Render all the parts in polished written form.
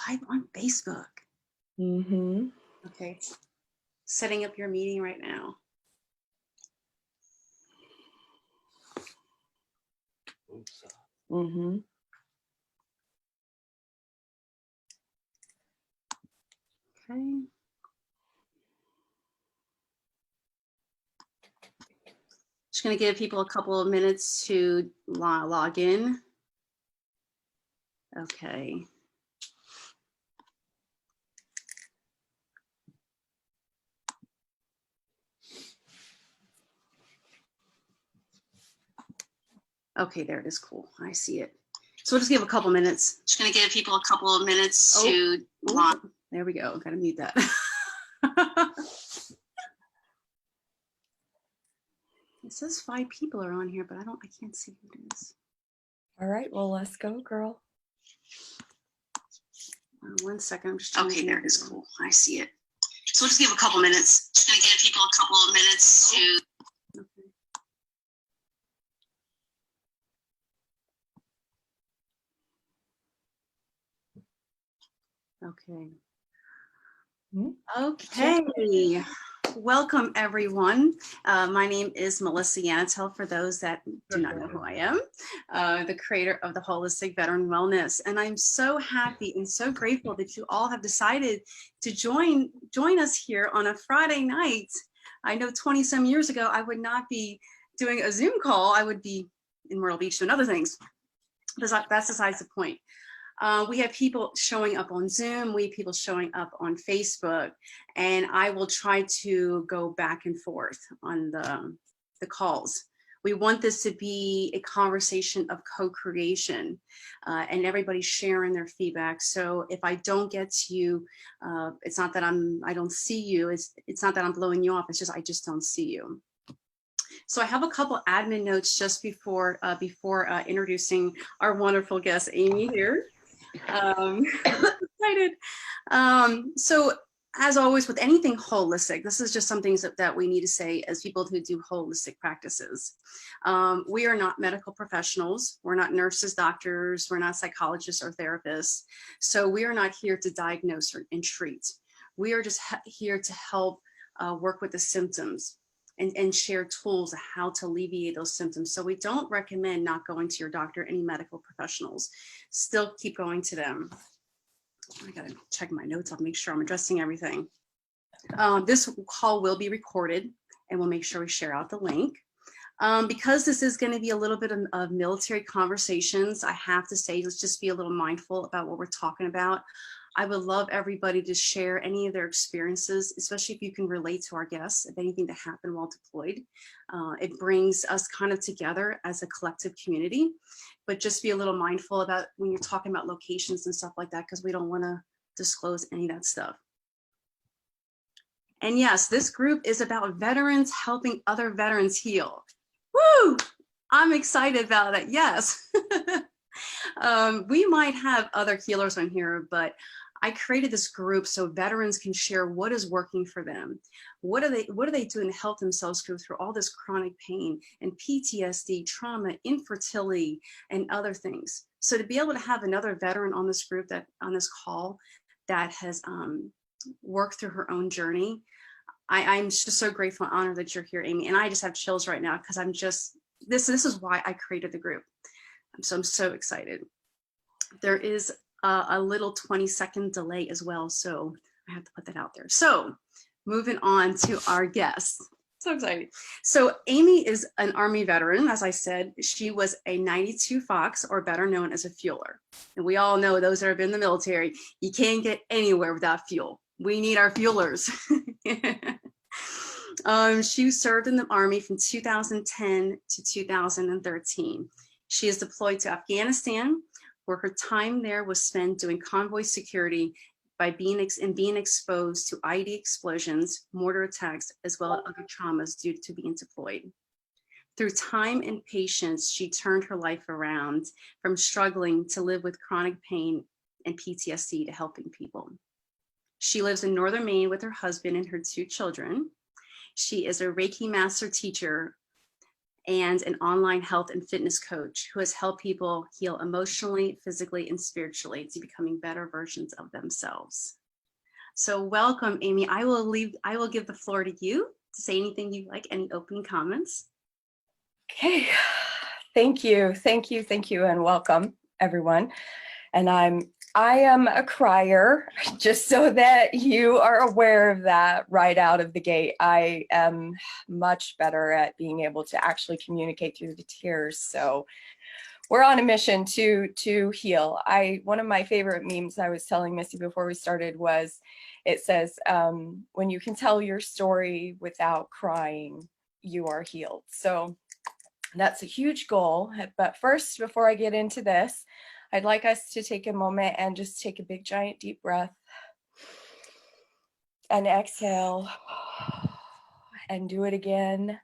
live on Facebook. Mm-hmm. Okay. Setting up your meeting right now. Mm-hmm. Okay. Just going to give people a couple of minutes to log in. Okay. Okay, there it is. Cool. I see it. So we'll just give a couple minutes. Just going to give people a couple of minutes to log. There we go. Got to mute that. It says 5 people are on here, but I can't see who it is. All right, well, let's go, girl. 1 second. I'm just okay, there it is. Cool. I see it. So we'll just give a couple minutes. Just going to give people a couple of minutes to. Okay. Okay. Welcome, everyone. My name is Melissa Yanatel, for those that do not know who I am, the creator of the Holistic Veteran Wellness. And I'm so happy and so grateful that you all have decided to join us here on a Friday night. I know 20-some years ago, I would not be doing a Zoom call. I would be in Myrtle Beach doing other things. That's besides the point. We have people showing up on Zoom, we have people showing up on Facebook, and I will try to go back and forth on the calls. We want this to be a conversation of co-creation, and everybody sharing their feedback. So if I don't get to you, it's not that I don't see you, it's not that I'm blowing you off, it's just I just don't see you. So I have a couple admin notes just before introducing our wonderful guest, Amy, here. Excited. So as always with anything holistic, this is just some things that we need to say as people who do holistic practices. We are not medical professionals. We're not nurses, doctors. We're not psychologists or therapists. So we are not here to diagnose and treat. We are just here to help work with the symptoms and share tools of how to alleviate those symptoms. So we don't recommend not going to your doctor, any medical professionals. Still keep going to them. I gotta check my notes off, make sure I'm addressing everything. This call will be recorded, and we'll make sure we share out the link. Because this is gonna be a little bit of military conversations, I have to say, let's just be a little mindful about what we're talking about. I would love everybody to share any of their experiences, especially if you can relate to our guests, if anything that happened while deployed. It brings us kind of together as a collective community, but just be a little mindful about when you're talking about locations and stuff like that, because we don't want to disclose any of that stuff. And yes, this group is about veterans helping other veterans heal. Woo! I'm excited about it, yes. We might have other healers on here, but I created this group so veterans can share what is working for them. What are they doing to help themselves go through all this chronic pain and PTSD, trauma, infertility, and other things. So to be able to have another veteran on this group, on this call, that has worked through her own journey, I'm just so grateful and honored that you're here, Amy. And I just have chills right now because I'm just, this is why I created the group. So I'm so excited. There is a little 20-second delay as well, so I have to put that out there. So moving on to our guest. So excited. So Amy is an Army veteran. As I said, she was a 92 Fox, or better known as a fueler. And we all know, those that have been in the military, you can't get anywhere without fuel. We need our fuelers. She served in the Army from 2010 to 2013. She is deployed to Afghanistan, where her time there was spent doing convoy security by being exposed to IED explosions, mortar attacks, as well as other traumas due to being deployed. Through time and patience, she turned her life around from struggling to live with chronic pain and PTSD to helping people. She lives in northern Maine with her husband and her 2 children. She is a Reiki Master teacher and an online health and fitness coach who has helped people heal emotionally, physically, and spiritually to becoming better versions of themselves. So welcome, Amy. I will give the floor to you to say anything you like, any opening comments. Okay. Thank you. And welcome, everyone. And I am a crier, just so that you are aware of that right out of the gate. I am much better at being able to actually communicate through the tears. So we're on a mission to heal. One of my favorite memes I was telling Missy before we started was, it says, when you can tell your story without crying, you are healed. So that's a huge goal. But first, before I get into this, I'd like us to take a moment and just take a big, giant, deep breath and exhale and do it again.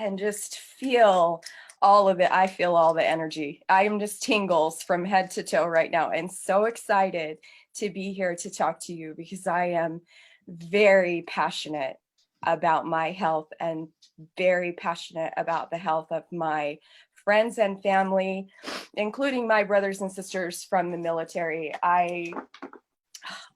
And just feel all of it. I feel all the energy. I am just tingles from head to toe right now, and so excited to be here to talk to you, because I am very passionate about my health and very passionate about the health of my friends and family, including my brothers and sisters from the military. I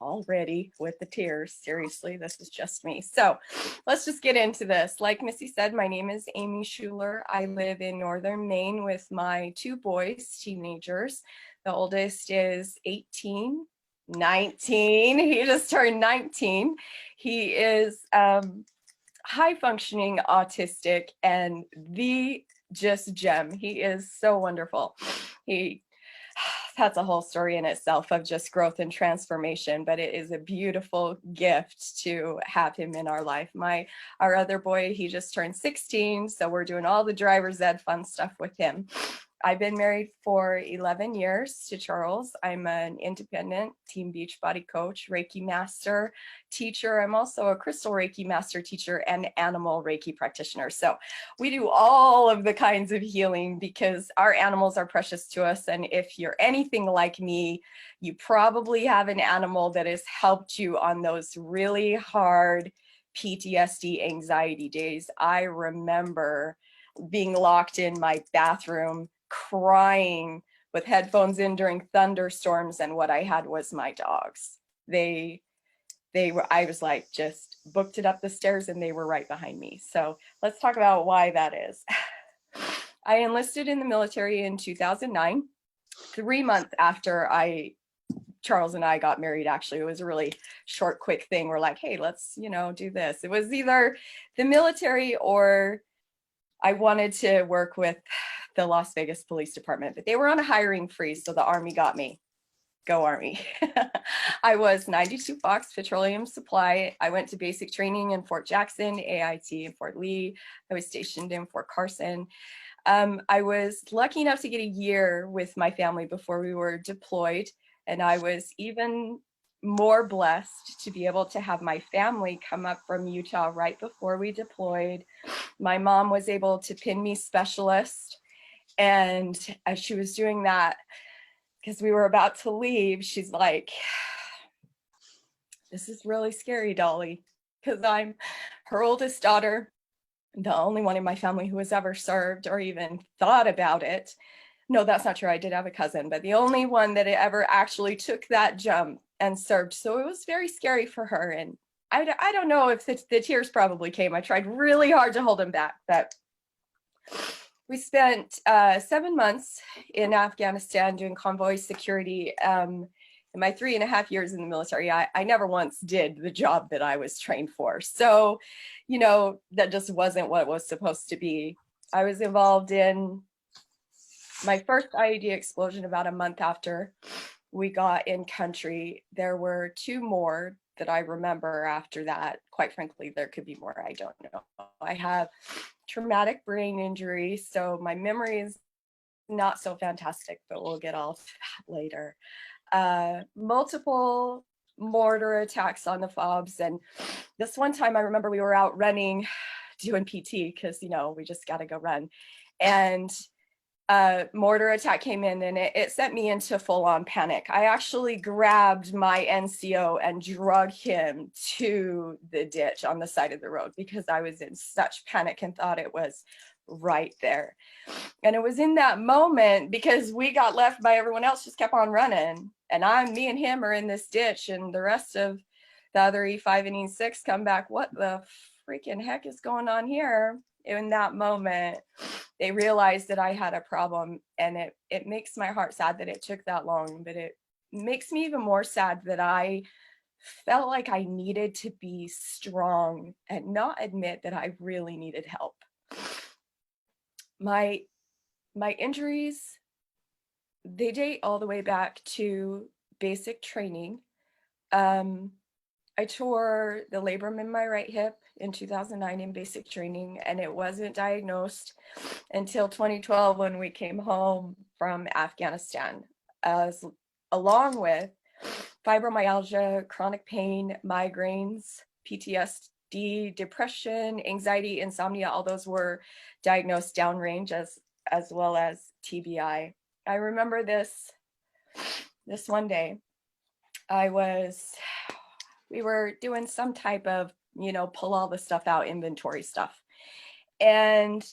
already with the tears, seriously, this is just me. So let's just get into this. Like Missy said, my name is Amy Schuler. I live in northern Maine with my two boys, teenagers. The oldest is 18, 19. He just turned 19. He is high functioning autistic and the just gem. He is so wonderful. That's a whole story in itself of just growth and transformation, but it is a beautiful gift to have him in our life. Our other boy, he just turned 16, so we're doing all the driver's ed fun stuff with him. I've been married for 11 years to Charles. I'm an independent Team Beachbody coach, Reiki Master teacher. I'm also a Crystal Reiki Master teacher and animal Reiki practitioner. So we do all of the kinds of healing because our animals are precious to us. And if you're anything like me, you probably have an animal that has helped you on those really hard PTSD anxiety days. I remember being locked in my bathroom, crying with headphones in during thunderstorms, and what I had was my dogs. I was like, just booked it up the stairs and they were right behind me. So let's talk about why that is. I enlisted in the military in 2009, 3 months after Charles and I got married. Actually, it was a really short, quick thing. We're like, hey, let's, do this. It was either the military or I wanted to work with the Las Vegas Police Department, but they were on a hiring freeze, so the Army got me. Go Army. I was 92 Fox Petroleum Supply. I went to basic training in Fort Jackson, AIT in Fort Lee. I was stationed in Fort Carson. I was lucky enough to get a year with my family before we were deployed, and I was even more blessed to be able to have my family come up from Utah right before we deployed. My mom was able to pin me specialist, and as she was doing that, because we were about to leave, she's like, this is really scary, Dolly, because I'm her oldest daughter, the only one in my family who has ever served or even thought about it. No, that's not true. I did have a cousin, but the only one that ever actually took that jump and served. So it was very scary for her. And I don't know if the tears probably came. I tried really hard to hold them back, but we spent 7 months in Afghanistan doing convoy security. In my 3.5 years in the military, I never once did the job that I was trained for. So, that just wasn't what it was supposed to be. I was involved in my first IED explosion about a month after we got in country. There were 2 more that I remember after that. Quite frankly, there could be more. I don't know. I have traumatic brain injury, so my memory is not so fantastic, but we'll get all to that later. Multiple mortar attacks on the fobs. And this one time I remember we were out running, doing PT because, we just got to go run. And a mortar attack came in, and it sent me into full-on panic. I actually grabbed my NCO and drug him to the ditch on the side of the road because I was in such panic and thought it was right there. And it was in that moment, because we got left by everyone else, just kept on running, and me and him are in this ditch, and the rest of the other E5 and E6 come back. What the freaking heck is going on here? In that moment, they realized that I had a problem, and it makes my heart sad that it took that long, but it makes me even more sad that I felt like I needed to be strong and not admit that I really needed help. My injuries, they date all the way back to basic training. I tore the labrum in my right hip in 2009 in basic training, and it wasn't diagnosed until 2012 when we came home from Afghanistan, along with fibromyalgia, chronic pain, migraines, PTSD, depression, anxiety, insomnia. All those were diagnosed downrange, as well as TBI. I remember this one day. We were doing some type of, pull all the stuff out, inventory stuff. And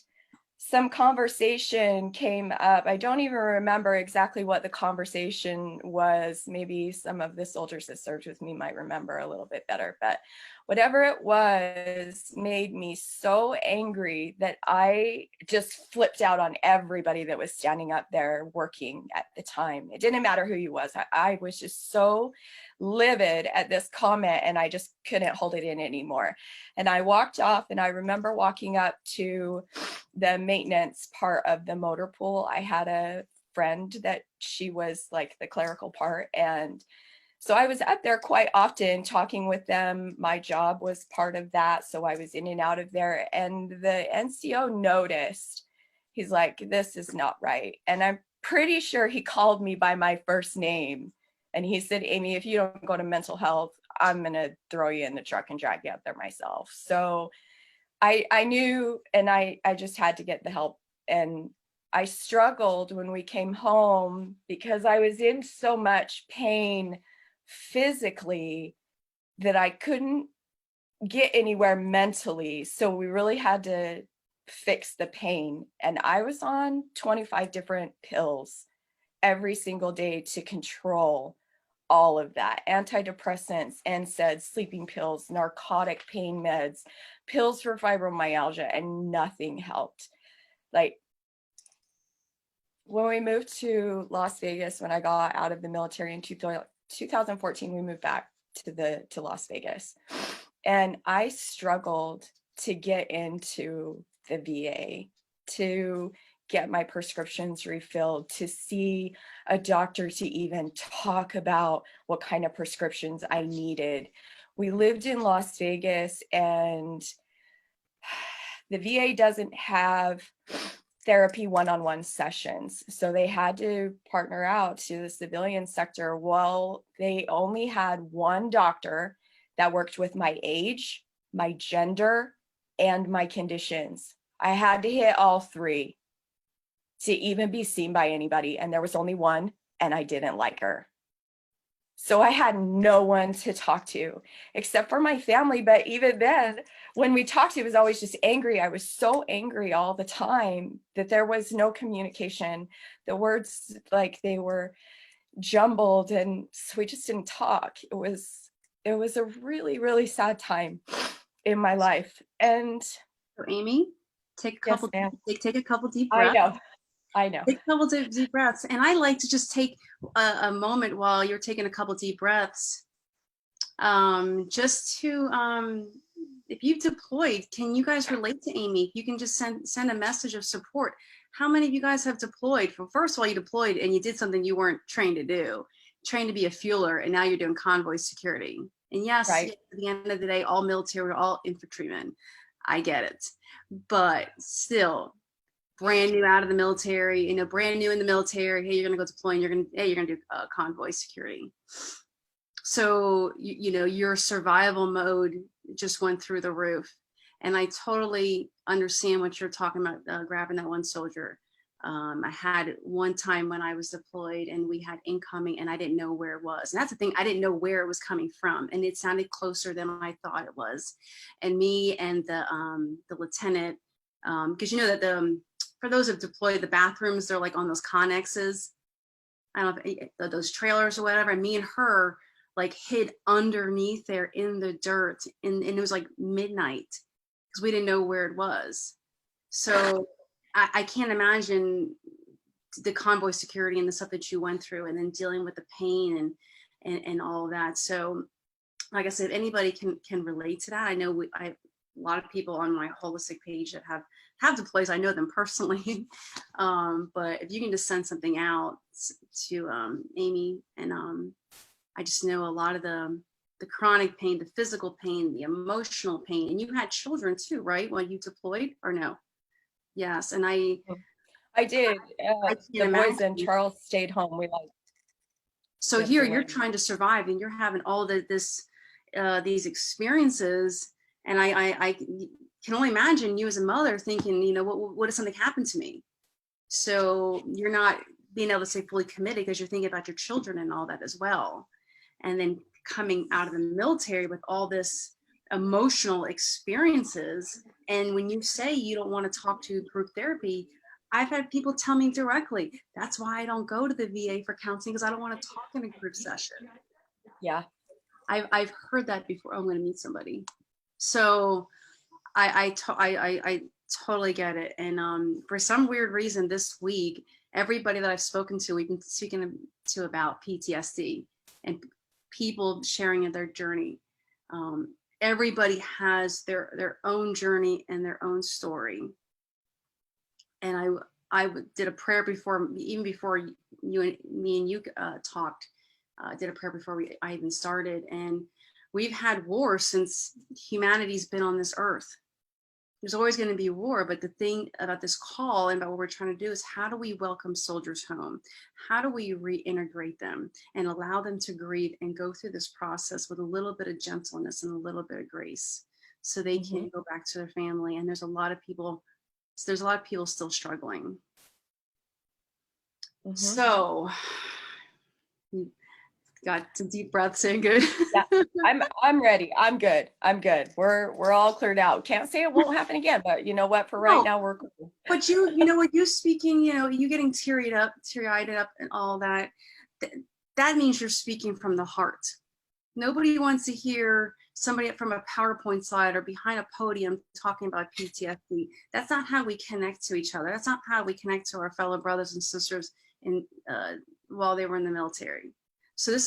some conversation came up. I don't even remember exactly what the conversation was. Maybe some of the soldiers that served with me might remember a little bit better, but whatever it was made me so angry that I just flipped out on everybody that was standing up there working at the time. It didn't matter who you was. I was just so livid at this comment, and I just couldn't hold it in anymore. And I walked off, and I remember walking up to the maintenance part of the motor pool. I had a friend that she was like the clerical part, and so I was up there quite often talking with them. My job was part of that, so I was in and out of there, and the NCO noticed. He's like, this is not right. And I'm pretty sure he called me by my first name, and he said, Amy, if you don't go to mental health, I'm gonna throw you in the truck and drag you out there myself. So I knew, and I just had to get the help. And I struggled when we came home because I was in so much pain physically that I couldn't get anywhere mentally. So we really had to fix the pain. And I was on 25 different pills every single day to control all of that. Antidepressants, NSAIDs, sleeping pills, narcotic pain meds, pills for fibromyalgia, and nothing helped. Like, when we moved to Las Vegas, when I got out of the military in 2014, we moved back to Las Vegas. And I struggled to get into the VA, to get my prescriptions refilled, to see a doctor, to even talk about what kind of prescriptions I needed. We lived in Las Vegas, and the VA doesn't have therapy one-on-one sessions. So they had to partner out to the civilian sector. Well, they only had one doctor that worked with my age, my gender, and my conditions. I had to hit all three to even be seen by anybody. And there was only one, and I didn't like her. So I had no one to talk to except for my family. But even then, when we talked, it was always just angry. I was so angry all the time that there was no communication. The words, like, they were jumbled, and so we just didn't talk. It was a really, really sad time in my life. And So Amy, take a couple, take a couple deep breaths. I know. Take a couple deep breaths. And I like to just take a moment while you're taking a couple deep breaths, just to, if you've deployed, can you guys relate to Amy? You can just send a message of support. How many of you guys have deployed? Well, first of all, you deployed and you did something you weren't trained to do, trained to be a fueler, and now you're doing convoy security. And yes, right. At the end of the day, all military, all infantrymen. I get it. But still, brand new out of the military, brand new in the military. Hey, you're gonna go deploy, and you're gonna do convoy security. So your survival mode just went through the roof, and I totally understand what you're talking about. Grabbing that one soldier, I had one time when I was deployed and we had incoming and I didn't know where it was. And that's the thing, I didn't know where it was coming from. And it sounded closer than I thought it was. And me and the lieutenant, because you know that for those who've deployed, the bathrooms, they're like on those connexes. I don't know if those trailers or whatever. And me and her like hid underneath there in the dirt. And it was like midnight because we didn't know where it was. So I can't imagine the convoy security and the stuff that you went through and then dealing with the pain and all of that. So like I said, if anybody can relate to that. I know I have a lot of people on my holistic page that have deploys. I know them personally. But if you can just send something out to Amy, and I just know a lot of the chronic pain, the physical pain, the emotional pain, and you had children too, right? When you deployed or no? Yes. And I did. can't The boys imagine. and Charles stayed home. So here you're trying to survive and you're having all these experiences. And I can only imagine you as a mother thinking, you know, what if something happened to me? So you're not being able to stay fully committed because you're thinking about your children and all that as well. And then coming out of the military with all this emotional experiences. And when you say you don't want to talk to group therapy, I've had people tell me directly, that's why I don't go to the VA for counseling, because I don't want to talk in a group session. Yeah. I've heard that before. Oh, I'm going to meet somebody. So I totally get it. And for some weird reason this week, everybody that I've spoken to, we've been speaking to about PTSD and people sharing their journey. Everybody has their own journey and their own story. And I did a prayer before, even before me and you talked. Did a prayer before I even started. And we've had war since humanity's been on this earth. There's always going to be war, but the thing about this call and about what we're trying to do is how do we welcome soldiers home? How do we reintegrate them and allow them to grieve and go through this process with a little bit of gentleness and a little bit of grace so they can go back to their family? And there's a lot of people still struggling. So got some deep breaths in. Good. Yeah, I'm ready. I'm good. We're all cleared out. Can't say it won't happen again, but you know what? For right now, we're cool. But you know what, you speaking, you know, you getting teary-eyed up and all that, that means you're speaking from the heart. Nobody wants to hear somebody from a PowerPoint slide or behind a podium talking about PTSD. That's not how we connect to each other. That's not how we connect to our fellow brothers and sisters while they were in the military. So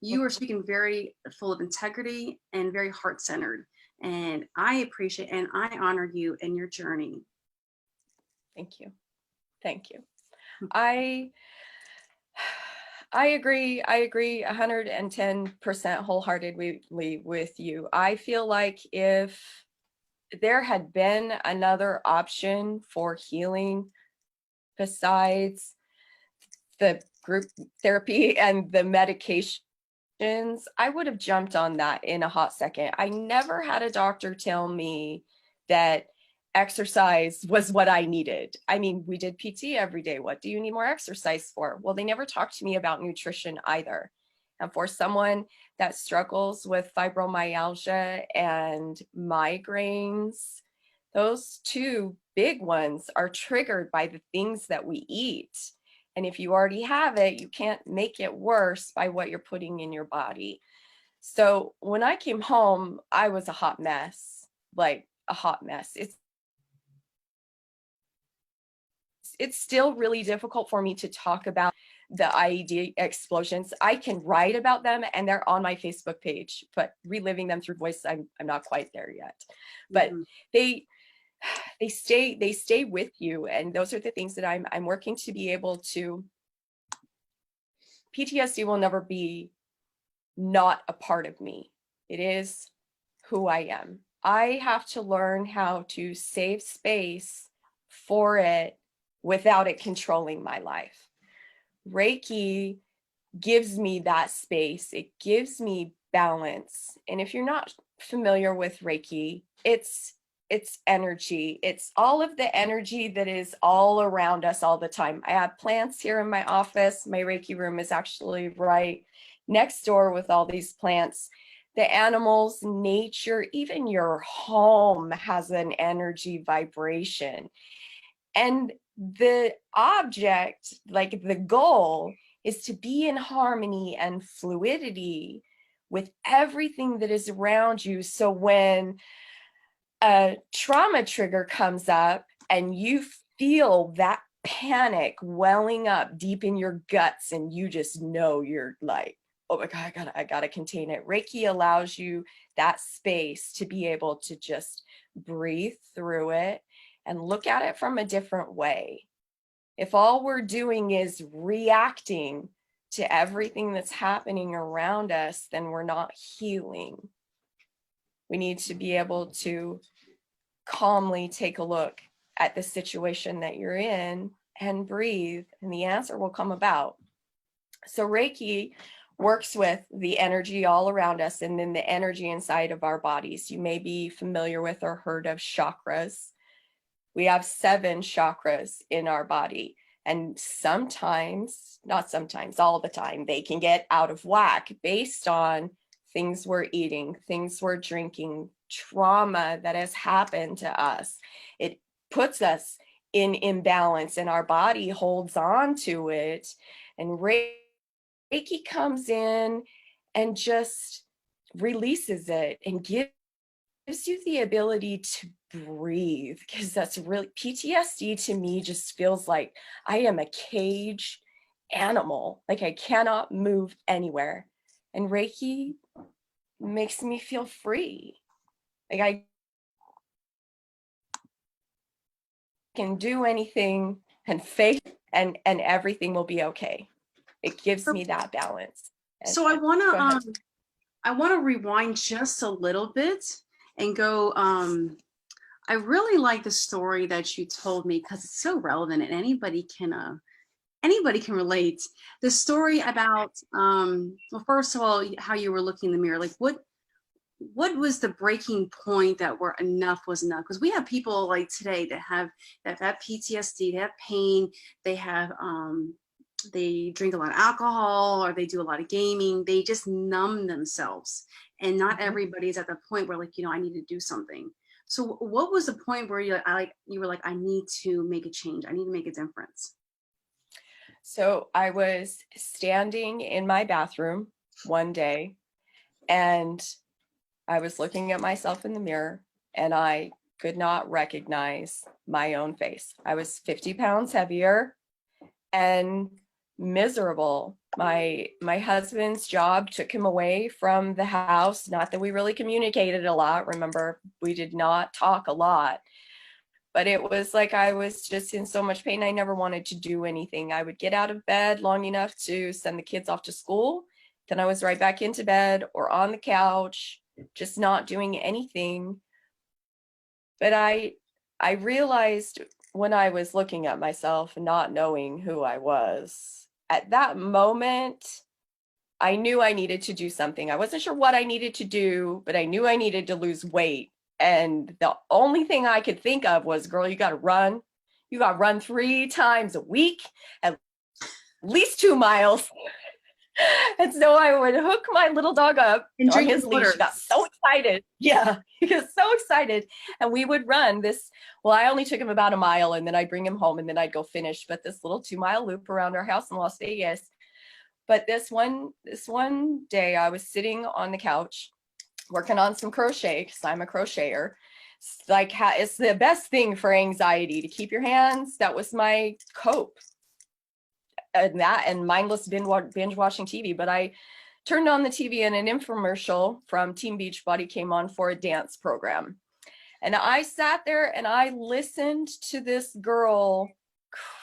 you are speaking very full of integrity and very heart-centered. And I appreciate and I honor you and your journey. Thank you. I agree 110% wholeheartedly with you. I feel like if there had been another option for healing besides the group therapy and the medications, I would have jumped on that in a hot second. I never had a doctor tell me that exercise was what I needed. I mean, we did PT every day. What do you need more exercise for? Well, they never talked to me about nutrition either. And for someone that struggles with fibromyalgia and migraines, those two big ones are triggered by the things that we eat. And if you already have it, you can't make it worse by what you're putting in your body. So when I came home, I was a hot mess, like a hot mess. It's still really difficult for me to talk about the IED explosions. I can write about them and they're on my Facebook page, but reliving them through voice, I'm not quite there yet. But they stay with you, and those are the things that I'm working to be able to. PTSD will never be not a part of me. It is who I am. I have to learn how to save space for it without it controlling my life. Reiki gives me that space. It gives me balance. And if you're not familiar with Reiki, it's it's energy. It's all of the energy that is all around us all the time. I have plants here in my office. My Reiki room is actually right next door with all these plants. The animals, nature, even your home has an energy vibration. And the object, like the goal, is to be in harmony and fluidity with everything that is around you. So when a trauma trigger comes up and you feel that panic welling up deep in your guts, and you just know, you're like, oh my God, I gotta contain it. Reiki allows you that space to be able to just breathe through it and look at it from a different way. If all we're doing is reacting to everything that's happening around us, then we're not healing. We need to be able to calmly take a look at the situation that you're in and breathe, and the answer will come about. So Reiki works with the energy all around us and then the energy inside of our bodies. You may be familiar with or heard of chakras. We have 7 chakras in our body, and sometimes, not sometimes, all the time, they can get out of whack based on things we're eating, things we're drinking, trauma that has happened to us. It puts us in imbalance and our body holds on to it. And Reiki comes in and just releases it and gives you the ability to breathe, because that's really, PTSD to me just feels like I am a cage animal, like I cannot move anywhere. And Reiki makes me feel free. Like I can do anything and faith and everything will be okay. It gives me that balance. So I want to rewind just a little bit and go, I really like the story that you told me because it's so relevant and anybody can relate. The story about, well, first of all, how you were looking in the mirror, like what was the breaking point that where enough was enough? Because we have people like today that have PTSD, they have pain, they have they drink a lot of alcohol or they do a lot of gaming, they just numb themselves. And not everybody's at the point where, like, I need to do something. So what was the point where you were like, I need to make a change, I need to make a difference? So I was standing in my bathroom one day and I was looking at myself in the mirror and I could not recognize my own face. I was 50 pounds heavier and miserable. My husband's job took him away from the house. Not that we really communicated a lot. Remember, we did not talk a lot. But it was like I was just in so much pain. I never wanted to do anything. I would get out of bed long enough to send the kids off to school. Then I was right back into bed or on the couch, just not doing anything. But I realized when I was looking at myself and not knowing who I was, at that moment, I knew I needed to do something. I wasn't sure what I needed to do, but I knew I needed to lose weight. And the only thing I could think of was, girl, you got to run. You got to run 3 times a week, at least 2 miles. And so I would hook my little dog up and on his leash. He got so excited. Yeah, he was so excited. And we would run this. Well, I only took him about a mile and then I'd bring him home and then I'd go finish. But this little 2-mile loop around our house in Las Vegas. But this one day I was sitting on the couch working on some crochet because I'm a crocheter. It's like it's the best thing for anxiety to keep your hands. That was my cope. And mindless binge watching TV. But I turned on the TV and an infomercial from Team Beachbody came on for a dance program. And I sat there and I listened to this girl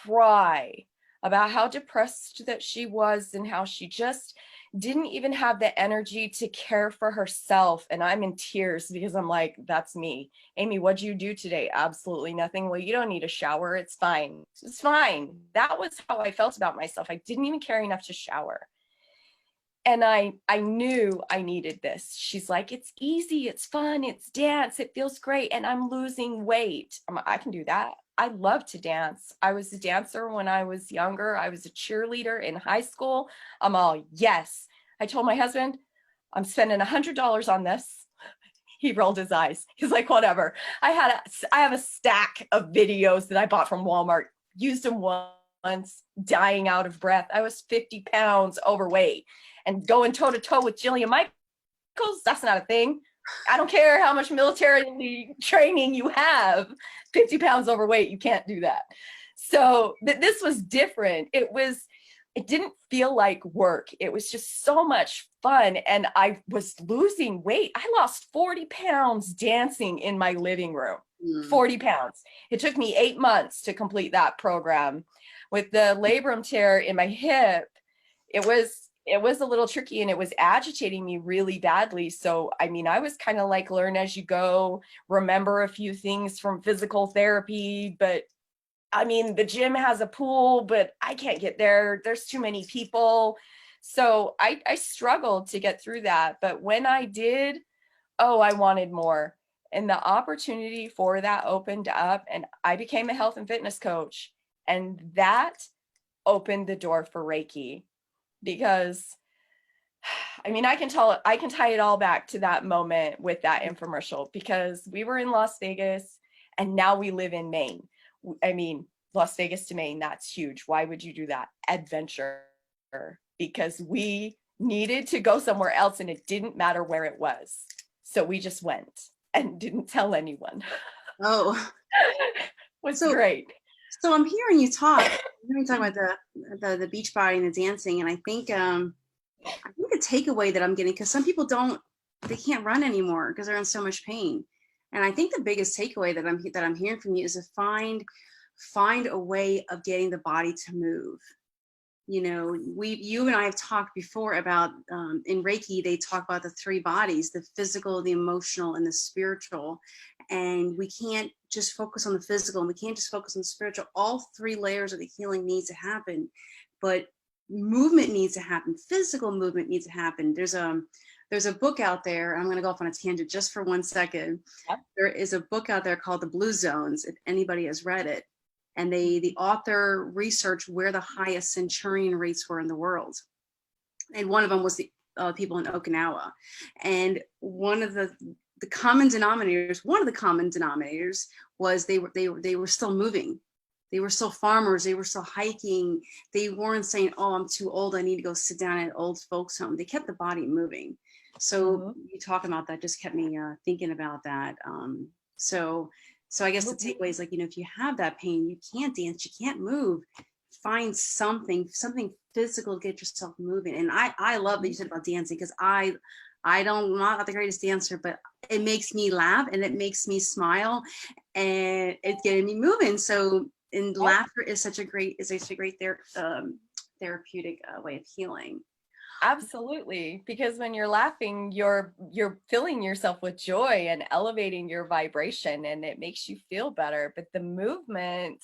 cry about how depressed that she was and how she just didn't even have the energy to care for herself. And I'm in tears because I'm like, that's me. Amy, what'd you do today? Absolutely nothing. Well, you don't need a shower. It's fine. It's fine. That was how I felt about myself. I didn't even care enough to shower. And I knew I needed this. She's like, it's easy, it's fun, it's dance, it feels great. And I'm losing weight. I'm like, I can do that. I love to dance. I was a dancer when I was younger. I was a cheerleader in high school. I'm all, yes. I told my husband, I'm spending $100 on this. He rolled his eyes. He's like, whatever. I have a stack of videos that I bought from Walmart, used them once, dying out of breath. I was 50 pounds overweight. And going toe to toe with Jillian Michaels, that's not a thing. I don't care how much military training you have, 50 pounds overweight, you can't do that. So this was different. It didn't feel like work. It was just so much fun. And I was losing weight. I lost 40 pounds dancing in my living room, 40 pounds. It took me 8 months to complete that program. With the labrum tear in my hip, it was a little tricky, and it was agitating me really badly. So, I mean, I was kind of like learn as you go, remember a few things from physical therapy, but I mean, the gym has a pool, but I can't get there. There's too many people. So I struggled to get through that. But when I did, oh, I wanted more. And the opportunity for that opened up, and I became a health and fitness coach. And that opened the door for Reiki. Because I mean, I can tie it all back to that moment with that infomercial, because we were in Las Vegas and now we live in Maine. I mean, Las Vegas to Maine, that's huge. Why would you do that? Adventure. Because we needed to go somewhere else and it didn't matter where it was. So we just went and didn't tell anyone. Oh, It was great. So I'm hearing you talk. I'm talking about the beach body and the dancing, and I think the takeaway that I'm getting, because some people they can't run anymore because they're in so much pain, and I think the biggest takeaway that I'm hearing from you is to find a way of getting the body to move. You know, you and I have talked before about in Reiki, they talk about the 3 bodies: the physical, the emotional, and the spiritual. And we can't just focus on the physical, and we can't just focus on the spiritual. All 3 layers of the healing needs to happen, but movement needs to happen. Physical movement needs to happen. There's a book out there. I'm going to go off on a tangent just for 1 second. Yep. There is a book out there called The Blue Zones, if anybody has read it. And the author researched where the highest centurion rates were in the world. And one of them was the people in Okinawa. And one of the common denominators was they were still moving. They were still farmers. They were still hiking. They weren't saying, oh, I'm too old, I need to go sit down at old folks home. They kept the body moving. So you talking about that just kept me thinking about that. So I guess the takeaway is, like, you know, if you have that pain, you can't dance, you can't move, find something physical to get yourself moving. And I love that you said about dancing, because I'm not the greatest dancer, but it makes me laugh and it makes me smile and it's getting me moving. So, and laughter is such a great therapeutic way of healing. Absolutely, because when you're laughing, you're filling yourself with joy and elevating your vibration, and it makes you feel better. But the movement,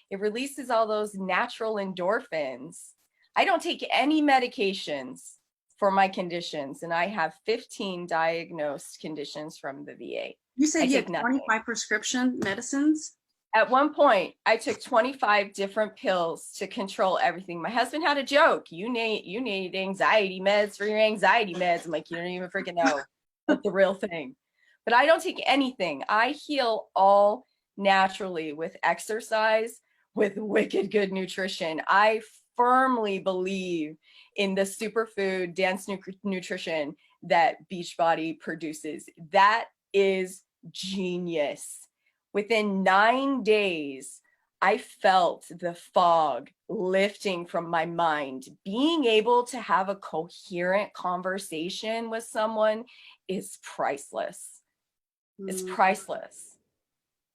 it releases all those natural endorphins. I don't take any medications for my conditions, and I have 15 diagnosed conditions from the VA. You said you have 25 prescription medicines? At one point, I took 25 different pills to control everything. My husband had a joke. You need anxiety meds for your anxiety meds. I'm like, you don't even freaking know what the real thing. But I don't take anything. I heal all naturally with exercise, with wicked good nutrition. I firmly believe in the superfood dance nutrition that Beachbody produces. That is genius. Within 9 days, I felt the fog lifting from my mind. Being able to have a coherent conversation with someone is priceless. It's priceless.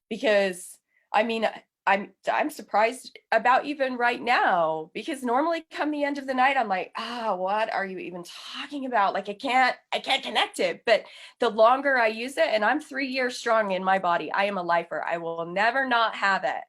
Because, I mean, I'm surprised about even right now, because normally come the end of the night, I'm like, what are you even talking about? Like, I can't connect it. But the longer I use it, and I'm 3 years strong in my body, I am a lifer. I will never not have it.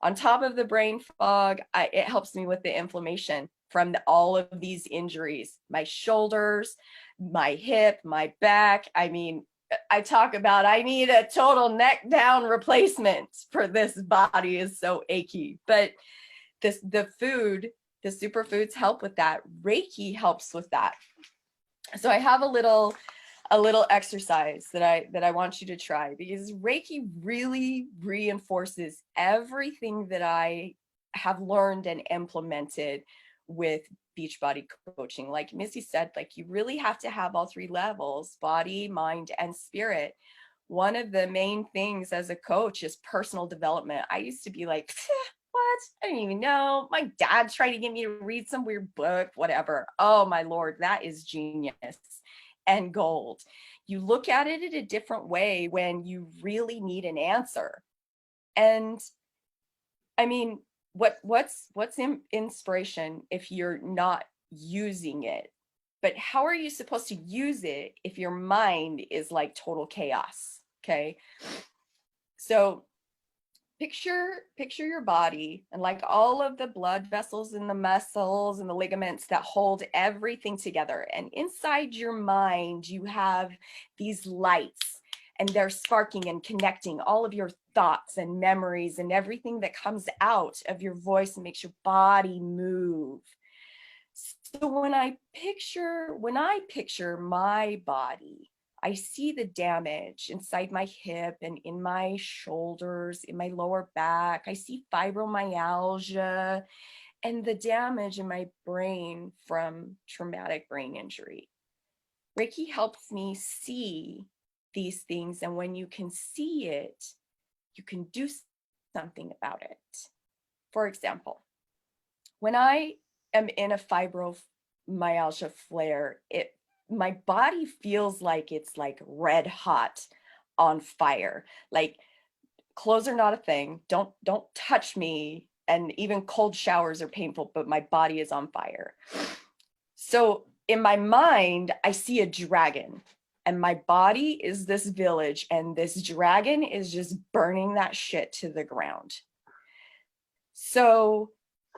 On top of the brain fog, it helps me with the inflammation. from all of these injuries, my shoulders, my hip, my back. I mean, I talk about, I need a total neck down replacement for this body is so achy. But the food, the superfoods help with that. Reiki helps with that. So I have a little exercise that I want you to try, because Reiki really reinforces everything that I have learned and implemented with Beachbody coaching. Like Missy said, like you really have to have all three levels, body, mind, and spirit. One of the main things as a coach is personal development. I used to be like, what? I don't even know. My dad tried to get me to read some weird book, whatever. Oh my Lord, that is genius and gold. You look at it in a different way when you really need an answer. And I mean, what's inspiration if you're not using it? But how are you supposed to use it if your mind is like total chaos? Okay. So picture your body and like all of the blood vessels and the muscles and the ligaments that hold everything together. And inside your mind, you have these lights, and they're sparking and connecting all of your thoughts and memories and everything that comes out of your voice and makes your body move. So when I picture my body, I see the damage inside my hip and in my shoulders, in my lower back. I see fibromyalgia and the damage in my brain from traumatic brain injury. Reiki helps me see these things. And when you can see it, you can do something about it. For example, when I am in a fibromyalgia flare, my body feels like it's like red hot on fire. Like clothes are not a thing. Don't touch me. And even cold showers are painful, but my body is on fire. So in my mind, I see a dragon, and my body is this village, and this dragon is just burning that shit to the ground. So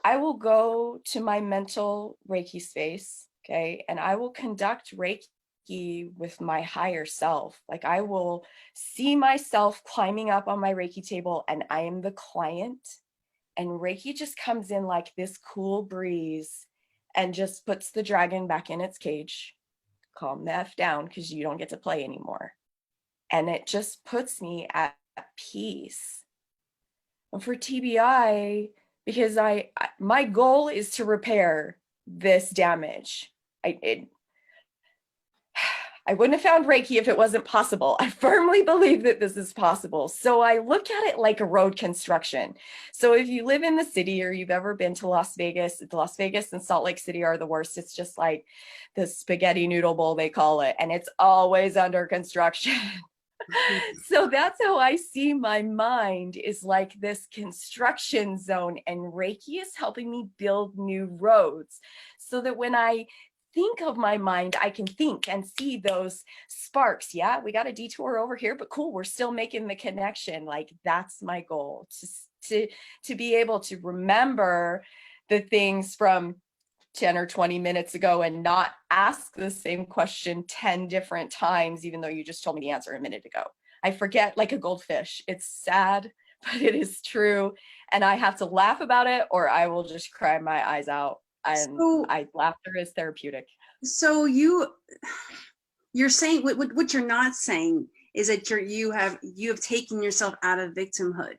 I will go to my mental Reiki space, okay, and I will conduct Reiki with my higher self. Like I will see myself climbing up on my Reiki table, and I am the client, and Reiki just comes in like this cool breeze and just puts the dragon back in its cage. Calm the F down, because you don't get to play anymore. And it just puts me at peace. And for TBI, because my goal is to repair this damage. I wouldn't have found Reiki if it wasn't possible. I firmly believe that this is possible. So I look at it like a road construction. So if you live in the city or you've ever been to Las Vegas and Salt Lake City are the worst. It's just like the spaghetti noodle bowl, they call it, and it's always under construction. So that's how I see my mind, is like this construction zone, and Reiki is helping me build new roads so that when I think of my mind, I can think and see those sparks. Yeah, we got a detour over here, but cool, we're still making the connection. Like that's my goal, to be able to remember the things from 10 or 20 minutes ago and not ask the same question 10 different times, even though you just told me the answer a minute ago. I forget like a goldfish. It's sad, but it is true. And I have to laugh about it, or I will just cry my eyes out. And laughter is therapeutic. So you're saying what you're not saying is that you have taken yourself out of victimhood,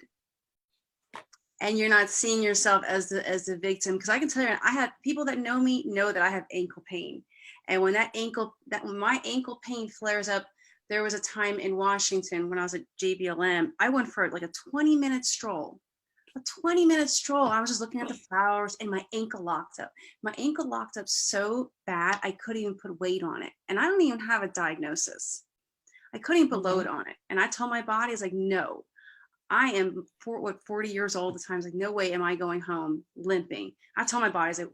and you're not seeing yourself as the victim. Because I can tell you, I have people that know me know that I have ankle pain, and when when my ankle pain flares up, there was a time in Washington when I was at JBLM, I went for like a 20-minute stroll. I was just looking at the flowers, and my ankle locked up. My ankle locked up so bad I couldn't even put weight on it, and I don't even have a diagnosis. I couldn't even put load on it, and I told my body, it's like, no. I am 40 years old at the time. Like, no way am I going home limping. I told my body, that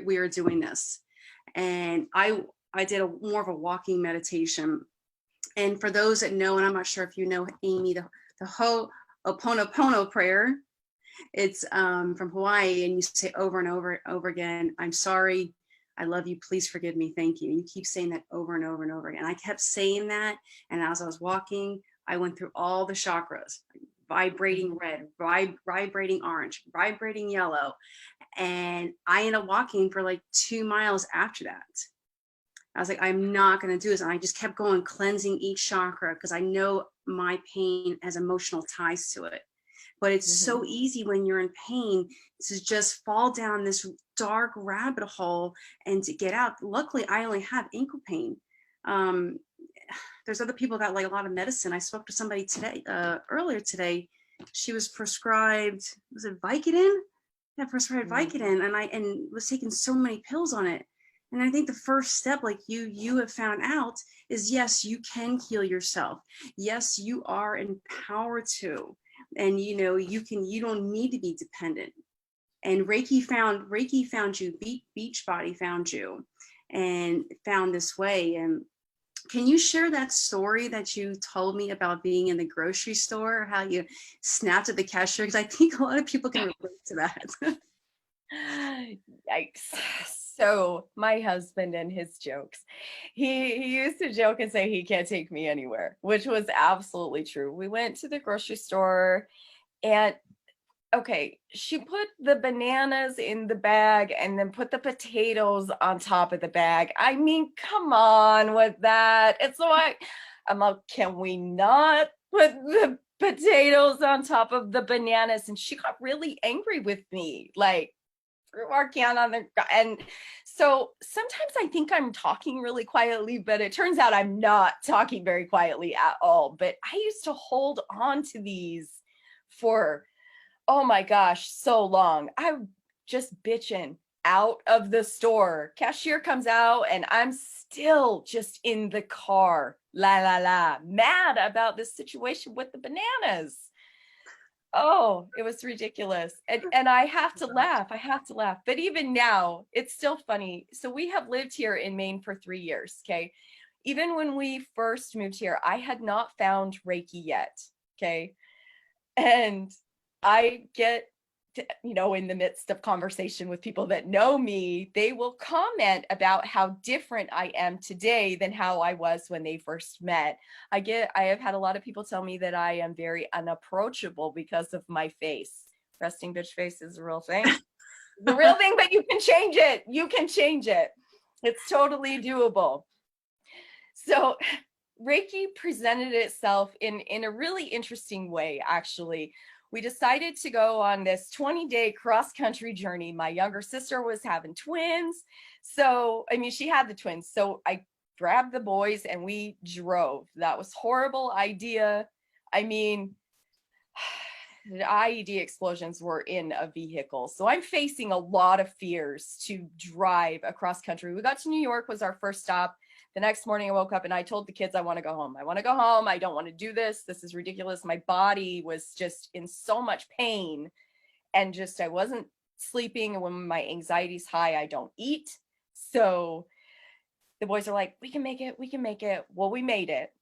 we are doing this. And I did more of a walking meditation. And for those that know, and I'm not sure if you know, Amy, the Ho'oponopono prayer, It's from Hawaii, and you say over and over and over again, I'm sorry, I love you, please forgive me, thank you. And you keep saying that over and over and over again. I kept saying that, and as I was walking, I went through all the chakras, vibrating red, vibrating orange, vibrating yellow, and I ended up walking for like 2 miles after that. I was like, I'm not going to do this. And I just kept going, cleansing each chakra, because I know my pain has emotional ties to it. But it's so easy when you're in pain to just fall down this dark rabbit hole and to get out. Luckily, I only have ankle pain. There's other people that like a lot of medicine. I spoke to somebody today, earlier today. She was prescribed, was it Vicodin? Yeah, prescribed Vicodin, and was taking so many pills on it. And I think the first step, like you have found out, is yes, you can heal yourself. Yes, you are empowered to, and you know you don't need to be dependent. And Reiki found you, Beachbody found you, and found this way. And can you share that story that you told me about being in the grocery store, how you snapped at the cashier? Because I think a lot of people can relate to that. Yikes. So my husband and his jokes, he used to joke and say he can't take me anywhere, which was absolutely true. We went to the grocery store, and okay, she put the bananas in the bag and then put the potatoes on top of the bag. I mean, come on with that. It's like, I'm like, can we not put the potatoes on top of the bananas? And she got really angry with me, like, threw our can on the ground. And so sometimes I think I'm talking really quietly, but it turns out I'm not talking very quietly at all. But I used to hold on to these for, oh my gosh, so long. I'm just bitching out of the store. Cashier comes out and I'm still just in the car, mad about this situation with the bananas. Oh, it was ridiculous. And I have to laugh. I have to laugh. But even now, it's still funny. So we have lived here in Maine for 3 years. Okay. Even when we first moved here, I had not found Reiki yet. Okay. And I get, in the midst of conversation with people that know me, they will comment about how different I am today than how I was when they first met. I have had a lot of people tell me that I am very unapproachable because of my face. Resting bitch face is a real thing. The real thing, but you can change it. You can change it. It's totally doable. So Reiki presented itself in a really interesting way, actually. We decided to go on this 20-day cross-country journey. My younger sister was having twins. So, I mean, she had the twins. So I grabbed the boys and we drove. That was a horrible idea. I mean, the IED explosions were in a vehicle. So I'm facing a lot of fears to drive across country. We got to New York, was our first stop. The next morning I woke up and I told the kids, I want to go home. I want to go home. I don't want to do this. This is ridiculous. My body was just in so much pain, and just, I wasn't sleeping. And when my anxiety's high, I don't eat. So the boys are like, we can make it. We can make it. Well, we made it.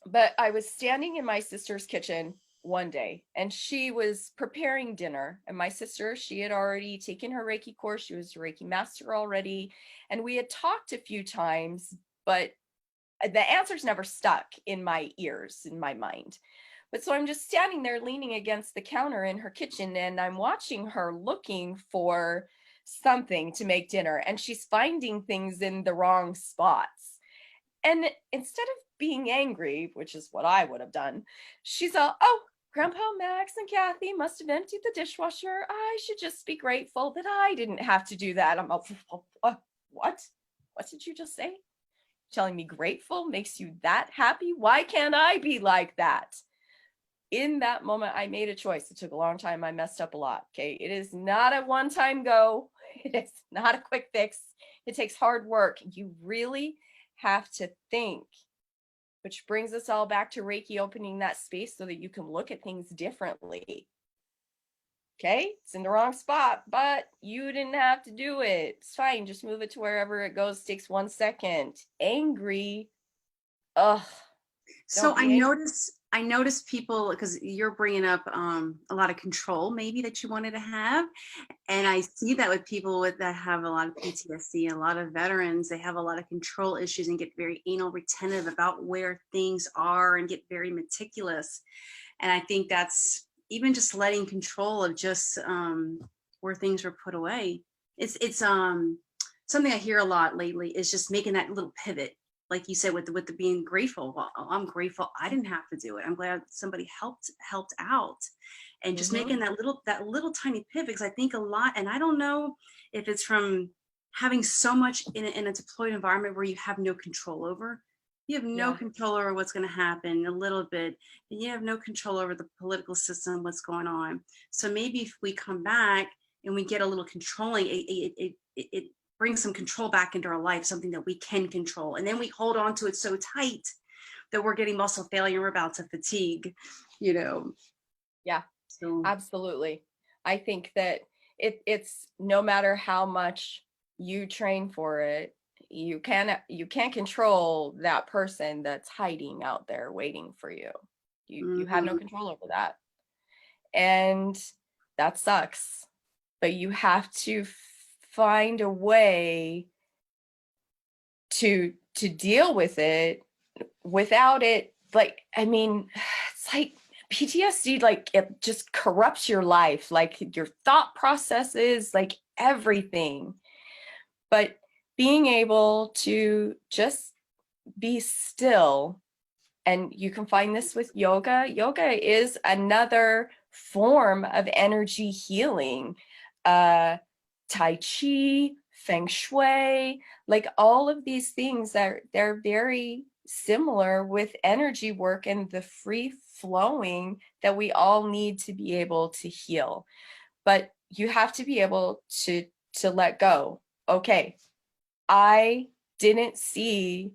But I was standing in my sister's kitchen one day and she was preparing dinner, and my sister, she had already taken her Reiki course. She was a Reiki Master already, and we had talked a few times, but the answers never stuck in my ears, in my mind. But so I'm just standing there leaning against the counter in her kitchen, and I'm watching her looking for something to make dinner, and she's finding things in the wrong spots. And instead of being angry, which is what I would have done, she's all, oh, Grandpa Max and Kathy must have emptied the dishwasher. I should just be grateful that I didn't have to do that. I'm all, what? What did you just say? Telling me grateful makes you that happy? Why can't I be like that? In that moment, I made a choice. It took a long time. I messed up a lot. Okay. It is not a one-time go. It is not a quick fix. It takes hard work. You really have to think, which brings us all back to Reiki opening that space so that you can look at things differently. Okay, it's in the wrong spot, but you didn't have to do it. It's fine. Just move it to wherever it goes. It takes 1 second. Angry. Ugh. So I notice I noticed people, because you're bringing up a lot of control maybe that you wanted to have. And I see that with people that have a lot of PTSD, a lot of veterans, they have a lot of control issues and get very anal retentive about where things are and get very meticulous. And I think that's even just letting control of just where things were put away. It's something I hear a lot lately is just making that little pivot. Like you said, with the being grateful. Well, I'm grateful I didn't have to do it. I'm glad somebody helped out, and just making that little tiny pivot. Because I think a lot, and I don't know if it's from having so much in a deployed environment where you have no control over. You have no control over what's going to happen a little bit, and you have no control over the political system, what's going on. So maybe if we come back and we get a little controlling, it bring some control back into our life, something that we can control. And then we hold on to it so tight that we're getting muscle failure, we're about to fatigue, you know. Yeah, so absolutely. I think that it's no matter how much you train for it, you can't control that person that's hiding out there waiting for you. You have no control over that. And that sucks. But you have to find a way to deal with it without it. Like, I mean, it's like PTSD, like it just corrupts your life, like your thought processes, like everything. But being able to just be still, and you can find this with yoga. Yoga is another form of energy healing. Tai Chi, Feng Shui, like all of these things they're very similar with energy work and the free flowing that we all need to be able to heal. But you have to be able to let go. Okay, I didn't see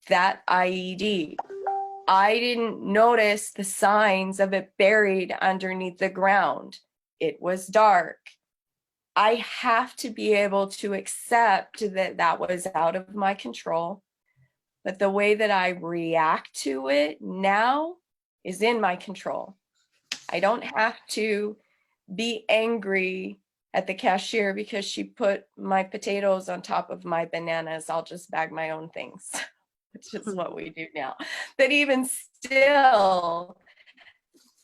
that IED. I didn't notice the signs of it buried underneath the ground. It was dark. I have to be able to accept that that was out of my control, but the way that I react to it now is in my control. I don't have to be angry at the cashier because she put my potatoes on top of my bananas. I'll just bag my own things, which is what we do now. But even still,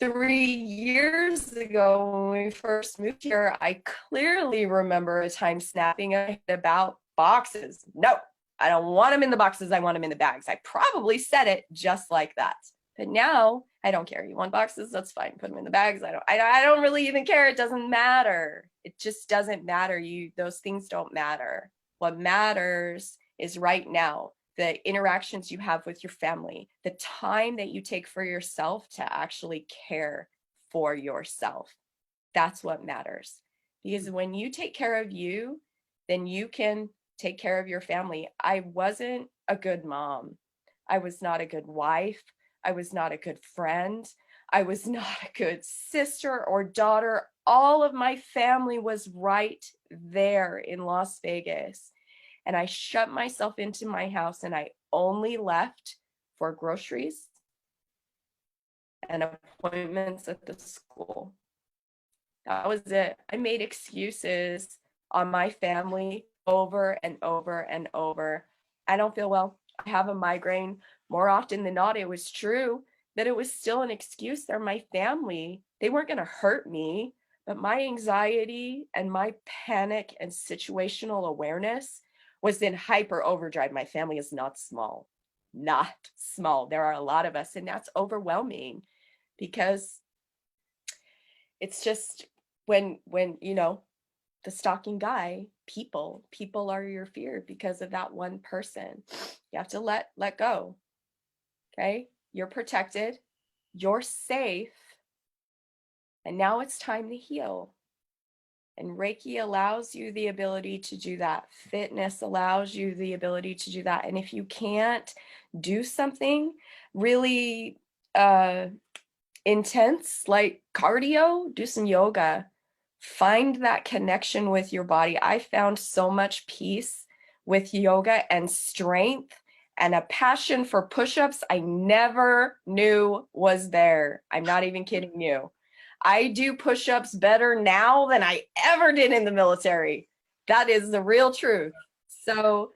3 years ago when we first moved here, I clearly remember a time snapping about boxes. No, I don't want them in the boxes. I want them in the bags. I probably said it just like that. But now I don't care. You want boxes? That's fine. Put them in the bags. I don't really even care. It doesn't matter. It just doesn't matter. Those things don't matter. What matters is right now, the interactions you have with your family, the time that you take for yourself to actually care for yourself. That's what matters. Because when you take care of you, then you can take care of your family. I wasn't a good mom. I was not a good wife. I was not a good friend. I was not a good sister or daughter. All of my family was right there in Las Vegas. And I shut myself into my house and I only left for groceries and appointments at the school. That was it. I made excuses on my family over and over and over. I don't feel well. I have a migraine. More often than not, it was true that it was still an excuse. They're my family. They weren't going to hurt me. But my anxiety and my panic and situational awareness was in hyper overdrive. My family is not small, not small. There are a lot of us, and that's overwhelming because it's just when the stalking guy, people are your fear because of that one person. You have to let go. Okay, you're protected, you're safe, and now it's time to heal. And Reiki allows you the ability to do that. Fitness allows you the ability to do that. And if you can't do something really intense like cardio, do some yoga. Find that connection with your body. I found so much peace with yoga and strength and a passion for push-ups I never knew was there. I'm not even kidding you. I do push-ups better now than I ever did in the military. That is the real truth. So,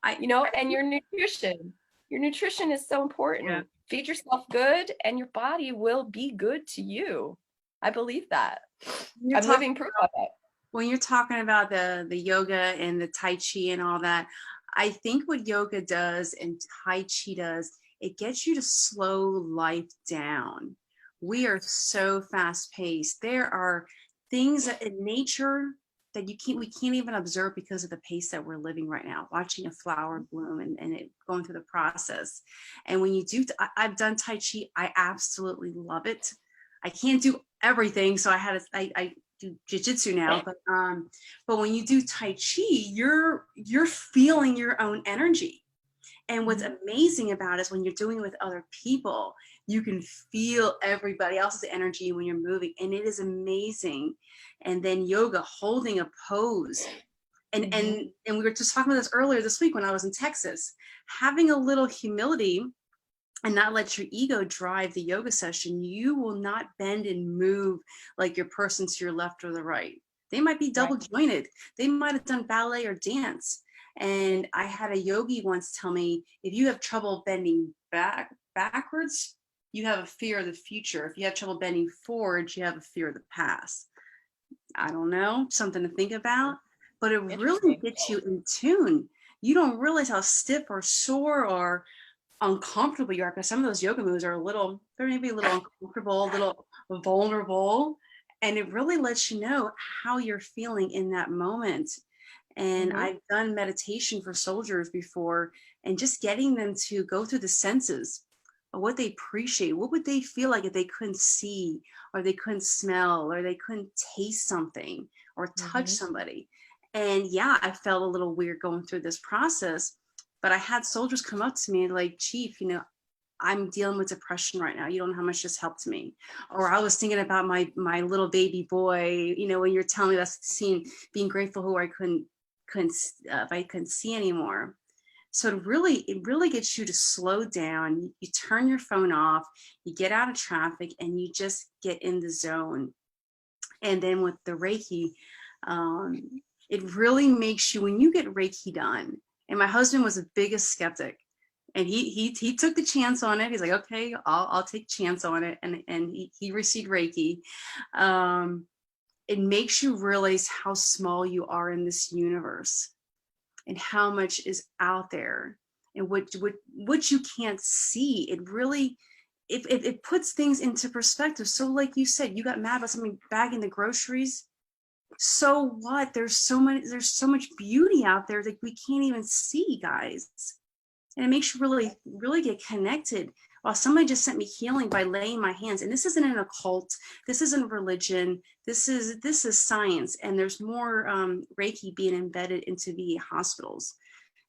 and your nutrition. Your nutrition is so important. Yeah. Feed yourself good and your body will be good to you. I believe that. I'm living proof of it. When you're talking about the yoga and the Tai Chi and all that, I think what yoga does and Tai Chi does, it gets you to slow life down. We are so fast paced. There are things in nature that we can't even observe because of the pace that we're living right now, watching a flower bloom and it going through the process. And when you do, I've done Tai Chi, I absolutely love it. I can't do everything. So I do jiu-jitsu now, but when you do Tai Chi, you're feeling your own energy. And what's amazing about it is when you're doing it with other people, you can feel everybody else's energy when you're moving, and it is amazing. And then yoga, holding a pose. And we were just talking about this earlier this week when I was in Texas, having a little humility and not let your ego drive the yoga session. You will not bend and move like your person to your left or the right. They might be double jointed. They might have done ballet or dance. And I had a yogi once tell me, if you have trouble bending backwards, you have a fear of the future. If you have trouble bending forward, you have a fear of the past. I don't know, something to think about, but it really gets you in tune. You don't realize how stiff or sore or uncomfortable you are, because some of those yoga moves are they're maybe a little uncomfortable, a little vulnerable, and it really lets you know how you're feeling in that moment. And I've done meditation for soldiers before, and just getting them to go through the senses of what they appreciate. What would they feel like if they couldn't see, or they couldn't smell, or they couldn't taste something, or touch somebody? And yeah, I felt a little weird going through this process, but I had soldiers come up to me like, Chief, I'm dealing with depression right now. You don't know how much this helped me. Or I was thinking about my little baby boy, when you're telling me that scene, being grateful who I couldn't if I couldn't see anymore. So it really gets you to slow down. You turn your phone off, you get out of traffic, and you just get in the zone. And then with the Reiki, it really makes you, when you get Reiki done, and my husband was the biggest skeptic, and he took the chance on it. He's like, okay, I'll take a chance on it. And he received Reiki. It makes you realize how small you are in this universe and how much is out there and what you can't see. It really, it puts things into perspective. So like you said, you got mad about something bagging the groceries. So what? There's so much beauty out there that we can't even see, guys. And it makes you really get connected. While somebody just sent me healing by laying my hands, and this isn't an occult, this isn't religion, this is science, and there's more Reiki being embedded into VA hospitals.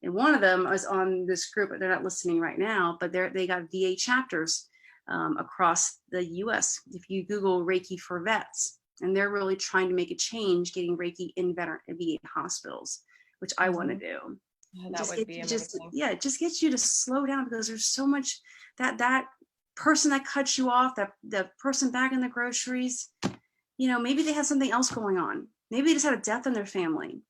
And one of them was on this group. They're not listening right now, but they got VA chapters across the U.S. If you Google Reiki for vets, and they're really trying to make a change, getting Reiki in VA hospitals, which I want to do. Oh, that would be amazing. It just gets you to slow down, because there's so much that person that cuts you off, the person bagging the groceries, maybe they have something else going on. Maybe they just had a death in their family.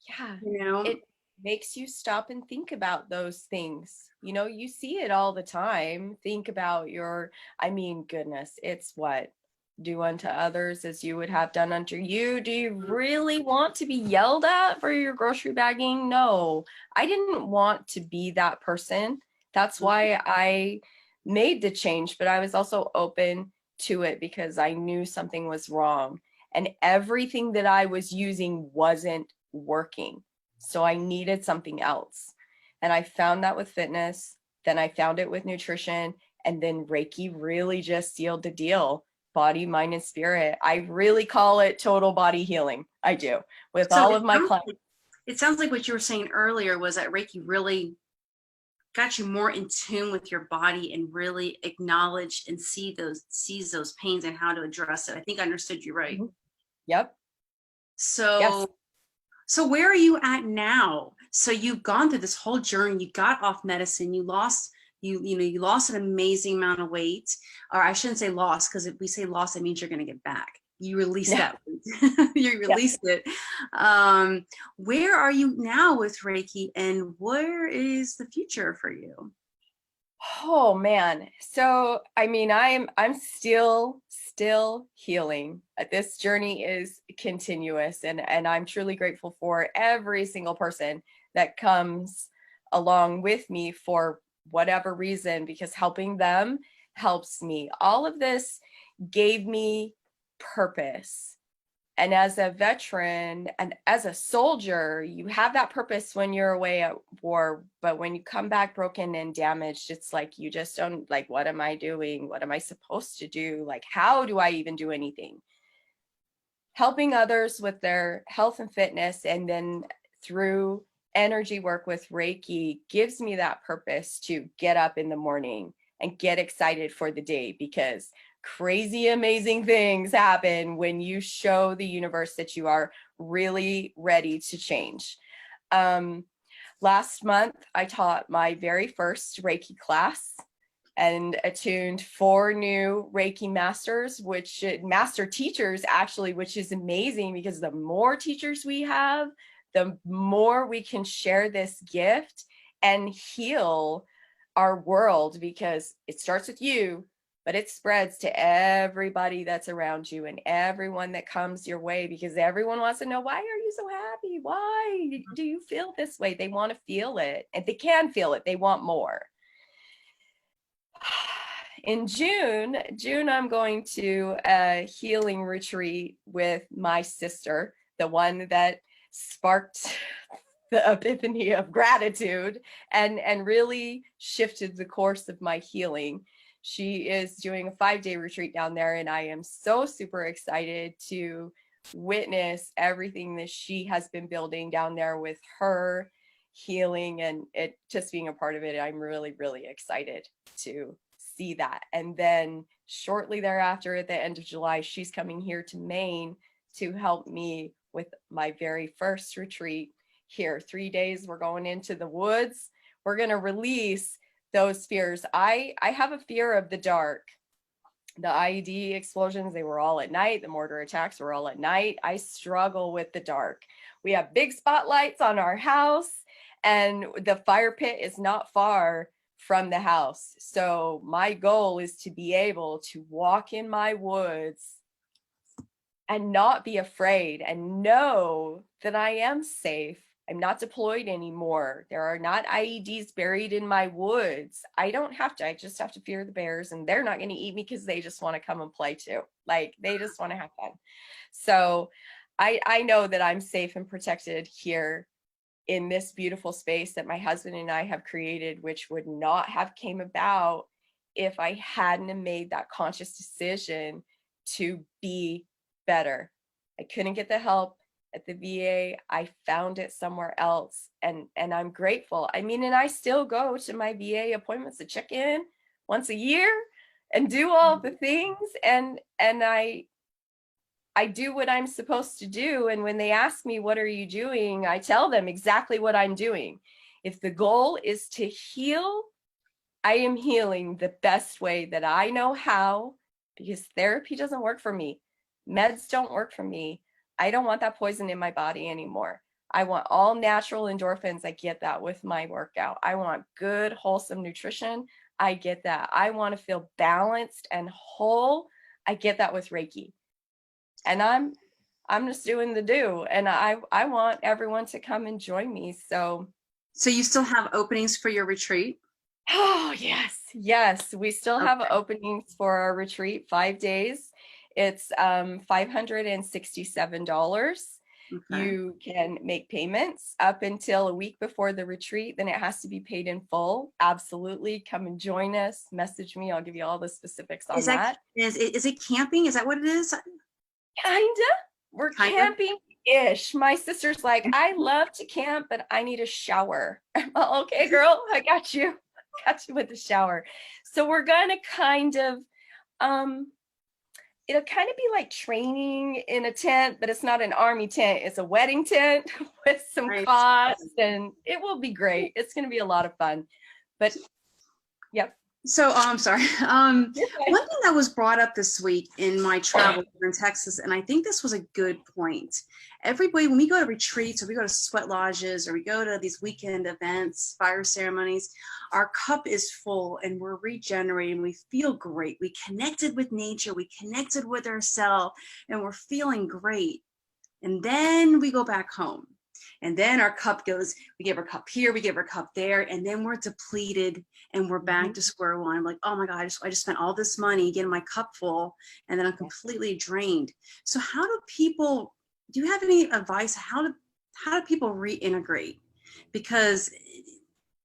Yeah. It makes you stop and think about those things. You see it all the time. Think about goodness, it's what? Do unto others as you would have done unto you. Do you really want to be yelled at for your grocery bagging? No, I didn't want to be that person. That's why I made the change, but I was also open to it because I knew something was wrong and everything that I was using wasn't working. So I needed something else. And I found that with fitness. Then I found it with nutrition. And then Reiki really just sealed the deal. Body, mind, and spirit. I really call it total body healing. I do with all of my clients. It sounds like what you were saying earlier was that Reiki really got you more in tune with your body and really acknowledge and sees those pains and how to address it. I think I understood you right. Yep. So where are you at now? So you've gone through this whole journey. You got off medicine. You lost, you lost an amazing amount of weight. Or I shouldn't say lost, because if we say lost, it means you're going to get back. You release Yeah. that weight. You released it. Where are you now with Reiki, and where is the future for you? Oh man. So I mean, I'm still healing. This journey is continuous, and I'm truly grateful for every single person that comes along with me for whatever reason, because helping them helps me. All of this gave me purpose. And as a veteran and as a soldier, you have that purpose when you're away at war. But when you come back broken and damaged, it's like you just don't, like, what am I doing? What am I supposed to do? Like, how do I even do anything? Helping others with their health and fitness, and then through energy work with Reiki, gives me that purpose to get up in the morning and get excited for the day, because crazy, amazing things happen when you show the universe that you are really ready to change. Last month, I taught my very first Reiki class and attuned 4 new Reiki masters, which master teachers actually, which is amazing, because the more teachers we have, the more we can share this gift and heal our world, because it starts with you, but it spreads to everybody that's around you and everyone that comes your way, because everyone wants to know, why are you so happy? Why do you feel this way? They want to feel it, and they can feel it. They want more. In June, I'm going to a healing retreat with my sister, the one that sparked the epiphany of gratitude and really shifted the course of my healing. She is doing a 5-day retreat down there, and I am so super excited to witness everything that she has been building down there with her healing, and it just being a part of it. I'm really, really excited to see that. And then shortly thereafter, at the end of July, she's coming here to Maine to help me with my very first retreat here. 3 days, we're going into the woods. We're going to release those fears. I have a fear of the dark. The IED explosions, they were all at night. The mortar attacks were all at night. I struggle with the dark. We have big spotlights on our house, and the fire pit is not far from the house. So my goal is to be able to walk in my woods and not be afraid, and know that I am safe. I'm not deployed anymore. There are not IEDs buried in my woods. I just have to fear the bears, and they're not going to eat me, because they just want to come and play too. Like, they just want to have fun. So I know that I'm safe and protected here in this beautiful space that my husband and I have created, which would not have came about if I hadn't made that conscious decision to be better. I couldn't get the help at the VA. I found it somewhere else, and I'm grateful. I mean, and I still go to my VA appointments to check in once a year and do all the things, and I do what I'm supposed to do. And when they ask me, what are you doing? I tell them exactly what I'm doing. If the goal is to heal, I am healing the best way that I know how, because therapy doesn't work for me. Meds don't work for me. I don't want that poison in my body anymore. I want all natural endorphins. I get that with my workout. I want good, wholesome nutrition. I get that. I want to feel balanced and whole. I get that with Reiki. And I'm just doing the do, and I want everyone to come and join me. So You still have openings for your retreat? oh yes, we still have openings for our retreat. 5 days. It's $567. Okay. You can make payments up until a week before the retreat. Then it has to be paid in full. Absolutely, come and join us. Message me. I'll give you all the specifics on that. Is it camping? Is that what it is? Kinda. We're camping-ish. My sister's like, I love to camp, but I need a shower. Well, okay, girl, I got you. Got you with the shower. So we're gonna kind of it'll kind of be like training in a tent, but it's not an army tent. It's a wedding tent with some Right. cots, and it will be great. It's going to be a lot of fun. But yep. So, I'm sorry. One thing that was brought up this week in my travels in Texas, and I think this was a good point. Everybody, when we go to retreats or we go to sweat lodges or we go to these weekend events, fire ceremonies, our cup is full and we're regenerating. We feel great. We connected with nature. We connected with ourselves and we're feeling great. And then we go back home. And then our cup goes, we give our cup here, we give our cup there, and then we're depleted and we're back to square one. I'm like, oh my God, I just spent all this money getting my cup full and then I'm completely drained. So how do people, do you have any advice? How do people reintegrate? Because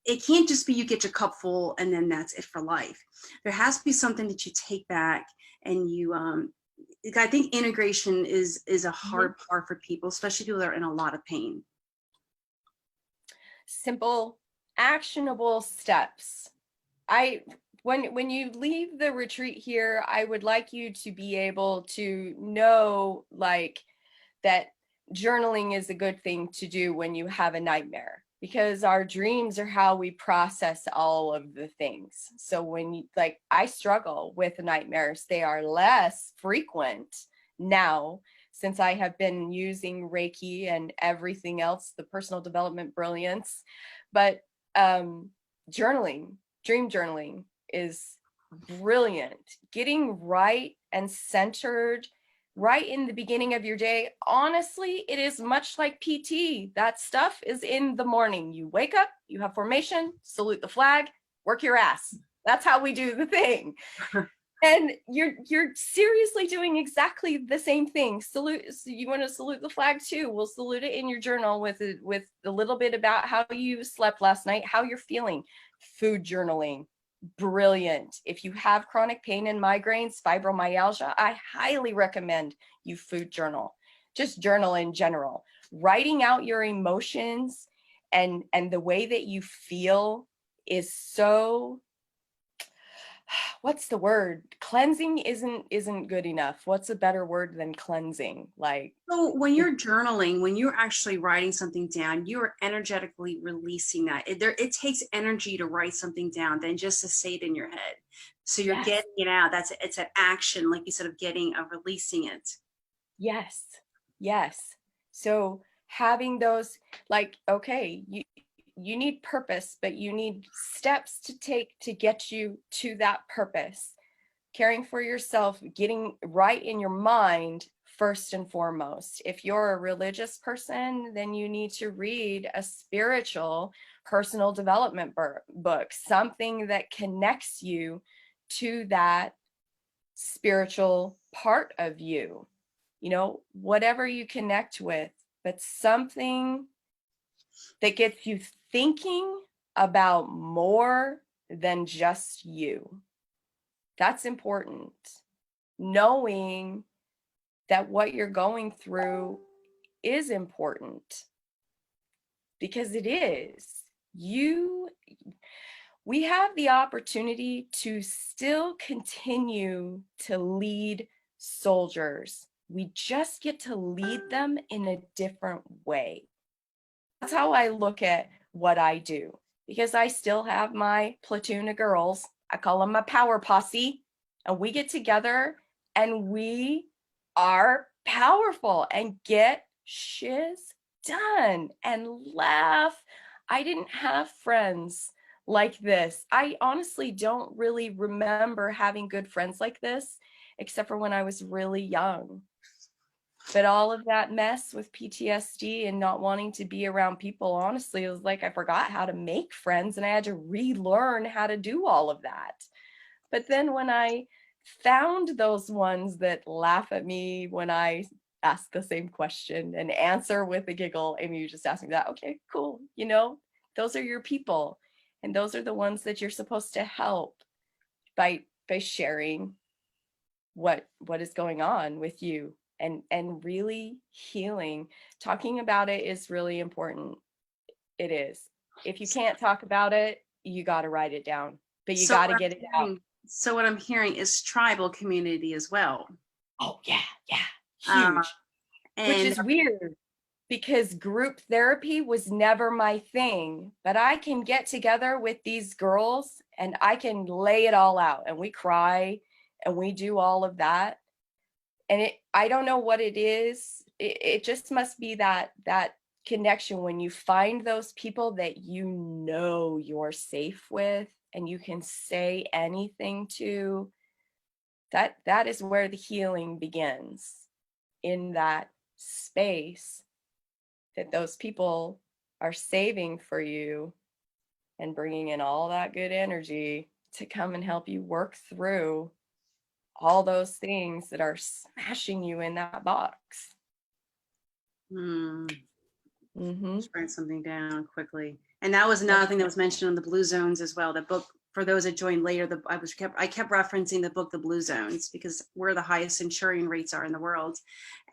it can't just be you get your cup full and then that's it for life. There has to be something that you take back and you, I think integration is a hard part for people, especially people that are in a lot of pain. Simple, actionable steps. When you leave the retreat here, I would like you to be able to know like that journaling is a good thing to do when you have a nightmare, because our dreams are how we process all of the things. So when you, like, I struggle with nightmares, they are less frequent now since I have been using Reiki and everything else, the personal development brilliance. But journaling, dream journaling is brilliant. Getting right and centered right in the beginning of your day. Honestly, it is much like PT. That stuff is in the morning. You wake up, you have formation, salute the flag, work your ass. That's how we do the thing. And you're seriously doing exactly the same thing. Salute. So you want to salute the flag too. We'll salute it in your journal with a little bit about how you slept last night, how you're feeling. Food journaling, brilliant. If you have chronic pain and migraines, fibromyalgia, I highly recommend you food journal. Just journal in general. Writing out your emotions and the way that you feel is so, what's the word? Cleansing isn't good enough. What's a better word than cleansing? Like, so when you're journaling, when you're actually writing something down, you are energetically releasing that. It takes energy to write something down than just to say it in your head. So you're getting it out. It's an action, like you said, of releasing it. Yes. Yes. So having those, like, okay, you need purpose, but you need steps to take to get you to that purpose. Caring for yourself, getting right in your mind first and foremost. If you're a religious person, then you need to read a spiritual personal development book, something that connects you to that spiritual part of you. You know, whatever you connect with, but something that gets you thinking about more than just you. That's important. Knowing that what you're going through is important, because it is. We have the opportunity to still continue to lead soldiers. We just get to lead them in a different way. That's how I look at what I do, because I still have my platoon of girls. I call them my power posse, and we get together and we are powerful and get shiz done and laugh. I didn't have friends like this. I honestly don't really remember having good friends like this, except for when I was really young. But all of that mess with PTSD and not wanting to be around people, honestly, it was like I forgot how to make friends and I had to relearn how to do all of that. But then when I found those ones that laugh at me when I ask the same question and answer with a giggle, Amy, you just asked me that. Okay, cool. You know, those are your people. And those are the ones that you're supposed to help by sharing what is going on with you. And really healing. Talking about it is really important. It is. If you can't talk about it, you got to write it down, but you got to get it out. So what I'm hearing is tribal community as well. Oh yeah, yeah, Uh, huge. Which and is weird because group therapy was never my thing, but I can get together with these girls and I can lay it all out and we cry and we do all of that. And I don't know what it is. It just must be that connection when you find those people that you know you're safe with and you can say anything to. That is where the healing begins, in that space that those people are saving for you and bringing in all that good energy to come and help you work through all those things that are smashing you in that box. Just write something down quickly. And that was another thing that was mentioned in the Blue Zones as well. The book, for those that joined later, I kept referencing the book, The Blue Zones, because where the highest insuring rates are in the world.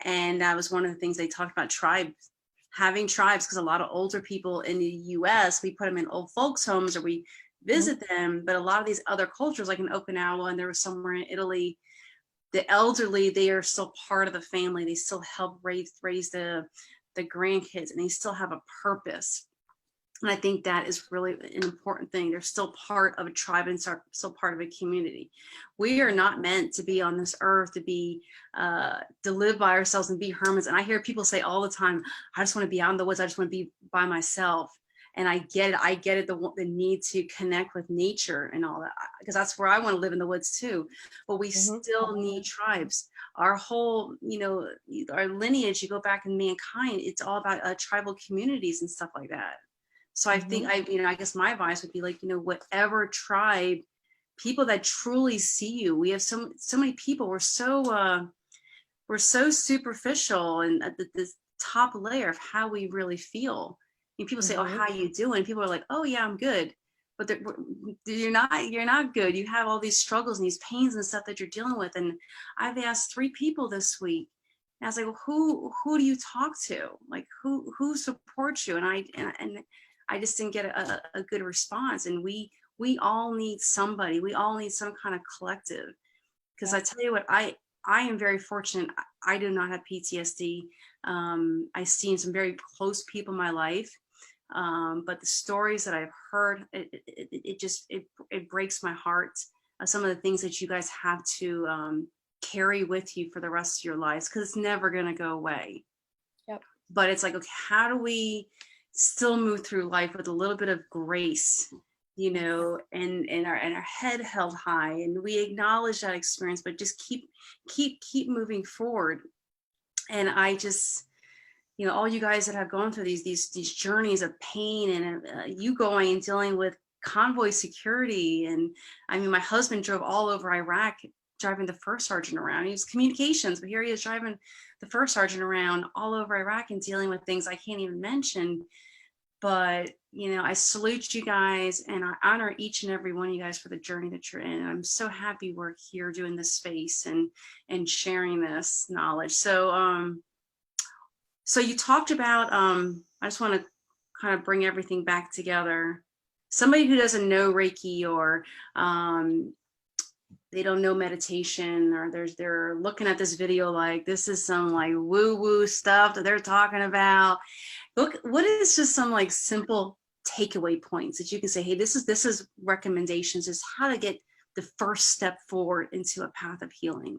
And that was one of the things they talked about, tribes, having tribes, because a lot of older people in the US, we put them in old folks' homes or we visit them. But a lot of these other cultures, like in Okinawa, and there was somewhere in Italy, the elderly, they are still part of the family. They still help raise the grandkids, and they still have a purpose. And I think that is really an important thing. They're still part of a tribe and still part of a community. We are not meant to be on this earth to live by ourselves and be hermits. And I hear people say all the time, I just want to be out in the woods. I just want to be by myself. And I get it. I get it. The need to connect with nature and all that, because that's where I want to live, in the woods too. But we still need tribes. Our whole, our lineage, you go back in mankind, it's all about tribal communities and stuff like that. So I think I guess my advice would be like, whatever tribe, people that truly see you. We have so many people. We're so superficial and at the top layer of how we really feel. And people say, "Oh, how you doing?" People are like, "Oh yeah, I'm good," but you're not. You're not good. You have all these struggles and these pains and stuff that you're dealing with. And I've asked 3 people this week. And I was like, well, who do you talk to? Like who supports you? And I just didn't get a good response. And we all need somebody. We all need some kind of collective. Because I tell you what, I am very fortunate. I do not have PTSD. I've seen some very close people in my life. But the stories that I've heard, it breaks my heart. Some of the things that you guys have to carry with you for the rest of your lives, because it's never going to go away. Yep. But it's like, okay, how do we still move through life with a little bit of grace, and our head held high, and we acknowledge that experience, but just keep moving forward. And I just, all you guys that have gone through these journeys of pain, and you going and dealing with convoy security. And I mean, my husband drove all over Iraq, driving the first sergeant around. He was communications, but here he is driving the first sergeant around all over Iraq and dealing with things I can't even mention. But, I salute you guys, and I honor each and every one of you guys for the journey that you're in. And I'm so happy we're here doing this space and sharing this knowledge. So, so you talked about, I just want to kind of bring everything back together. Somebody who doesn't know Reiki, or they don't know meditation, or they're looking at this video like this is some like woo-woo stuff that they're talking about. Look, what is just some like simple takeaway points that you can say, hey, this is recommendations, is how to get the first step forward into a path of healing?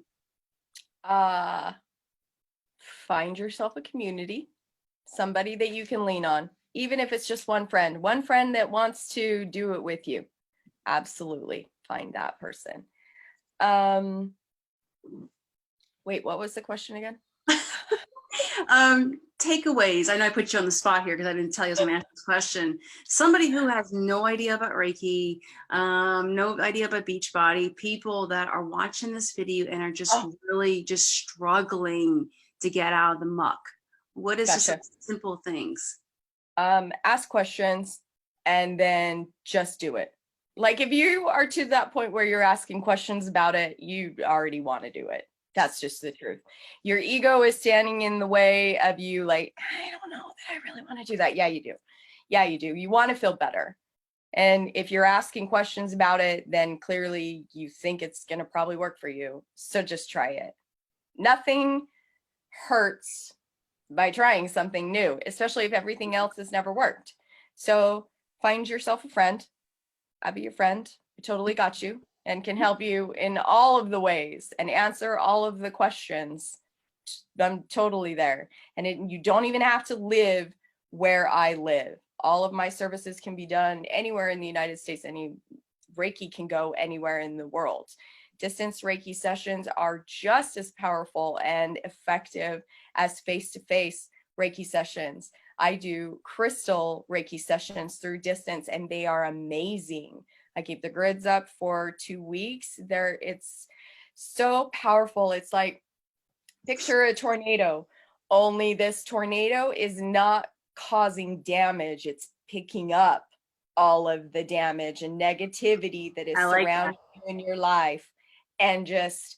Find yourself a community, somebody that you can lean on, even if it's just one friend that wants to do it with you. Absolutely find that person. Wait, what was the question again? Takeaways. I know I put you on the spot here because I didn't tell you I was going to ask this question. Somebody who has no idea about Reiki, no idea about Beachbody, people that are watching this video and are just really just struggling to get out of the muck. What is just some simple things? Ask questions and then just do it. Like if you are to that point where you're asking questions about it, you already want to do it. That's just the truth. Your ego is standing in the way of you, like, I don't know that I really want to do that. Yeah, you do. Yeah, you do. You want to feel better. And if you're asking questions about it, then clearly you think it's going to probably work for you. So just try it. Nothing hurts by trying something new, especially if everything else has never worked. So find yourself a friend. I'll be your friend. I totally got you and can help you in all of the ways and answer all of the questions. I'm totally there. And you don't even have to live where I live. All of my services can be done anywhere in the United States. Any Reiki can go anywhere in the world. Distance Reiki sessions are just as powerful and effective as face-to-face Reiki sessions. I do crystal Reiki sessions through distance, and they are amazing. I keep the grids up for 2 weeks. It's so powerful. It's like, picture a tornado, only this tornado is not causing damage. It's picking up all of the damage and negativity that is surrounding you in your life and just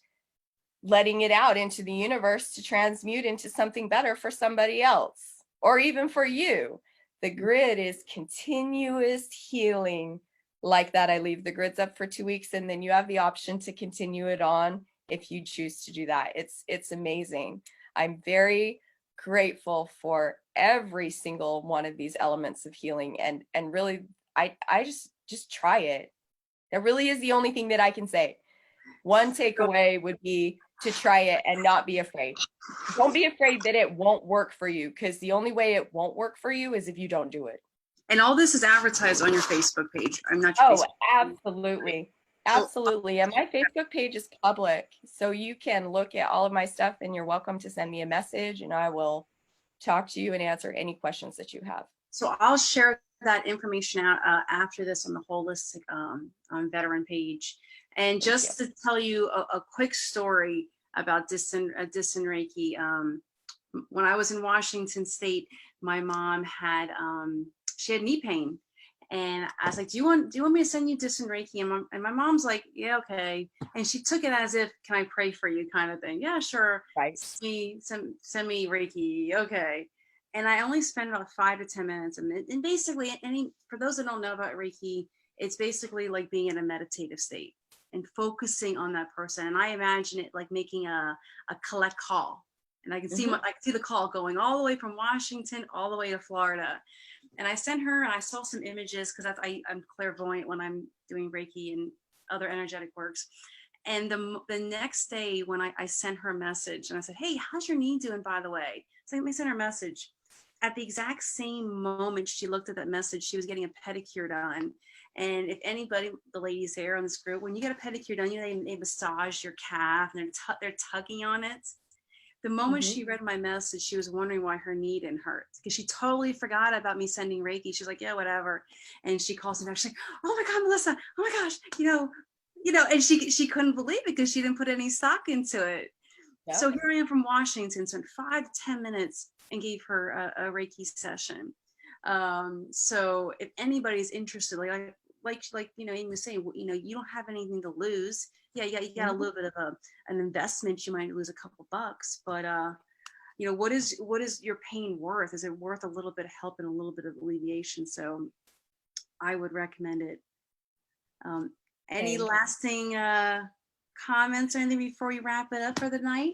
letting it out into the universe to transmute into something better for somebody else or even for you. The grid is continuous healing like that. I leave the grids up for 2 weeks, and then you have the option to continue it on if you choose to do that. It's amazing. I'm very grateful for every single one of these elements of healing, and really I just try it. That really is the only thing that I can say. One takeaway would be to try it and not be afraid. Don't be afraid that it won't work for you, because the only way it won't work for you is if you don't do it. And all this is advertised on your Facebook page. I'm not your Oh, Facebook absolutely. Absolutely. And my Facebook page is public, so you can look at all of my stuff, and you're welcome to send me a message, and I will talk to you and answer any questions that you have. So I'll share that information out after this on the holistic veteran page. And just to tell you a quick story about distant Reiki. When I was in Washington State, my mom had she had knee pain, and I was like, "Do you want me to send you distant Reiki?" And my mom's like, "Yeah, okay." And she took it as if, "Can I pray for you?" kind of thing. Yeah, sure. Right. Send me Reiki, okay. And I only spent about 5 to 10 minutes. And basically, for those that don't know about Reiki, it's basically like being in a meditative state and focusing on that person. And I imagine it like making a collect call. And I can see I can see the call going all the way from Washington all the way to Florida. And I sent her, and I saw some images because I'm clairvoyant when I'm doing Reiki and other energetic works. And the next day when I sent her a message, and I said, "Hey, how's your knee doing, by the way?" So let me send her a message. At the exact same moment she looked at that message, she was getting a pedicure done. And if anybody, the ladies there on this group, when you get a pedicure done, they massage your calf, and they're tugging on it. The moment she read my message, she was wondering why her knee didn't hurt, because she totally forgot about me sending Reiki. She's like, "Yeah, whatever." And she calls me back. She's like, "Oh my God, Melissa, oh my gosh, and she couldn't believe it because she didn't put any stock into it. Yep. So here I am from Washington, spent 5 to 10 minutes and gave her a Reiki session. So if anybody's interested, like Amy was saying, you don't have anything to lose. Yeah, you got a little bit of an investment. You might lose a couple bucks, but what is your pain worth? Is it worth a little bit of help and a little bit of alleviation? So I would recommend it. Any lasting comments or anything before we wrap it up for the night?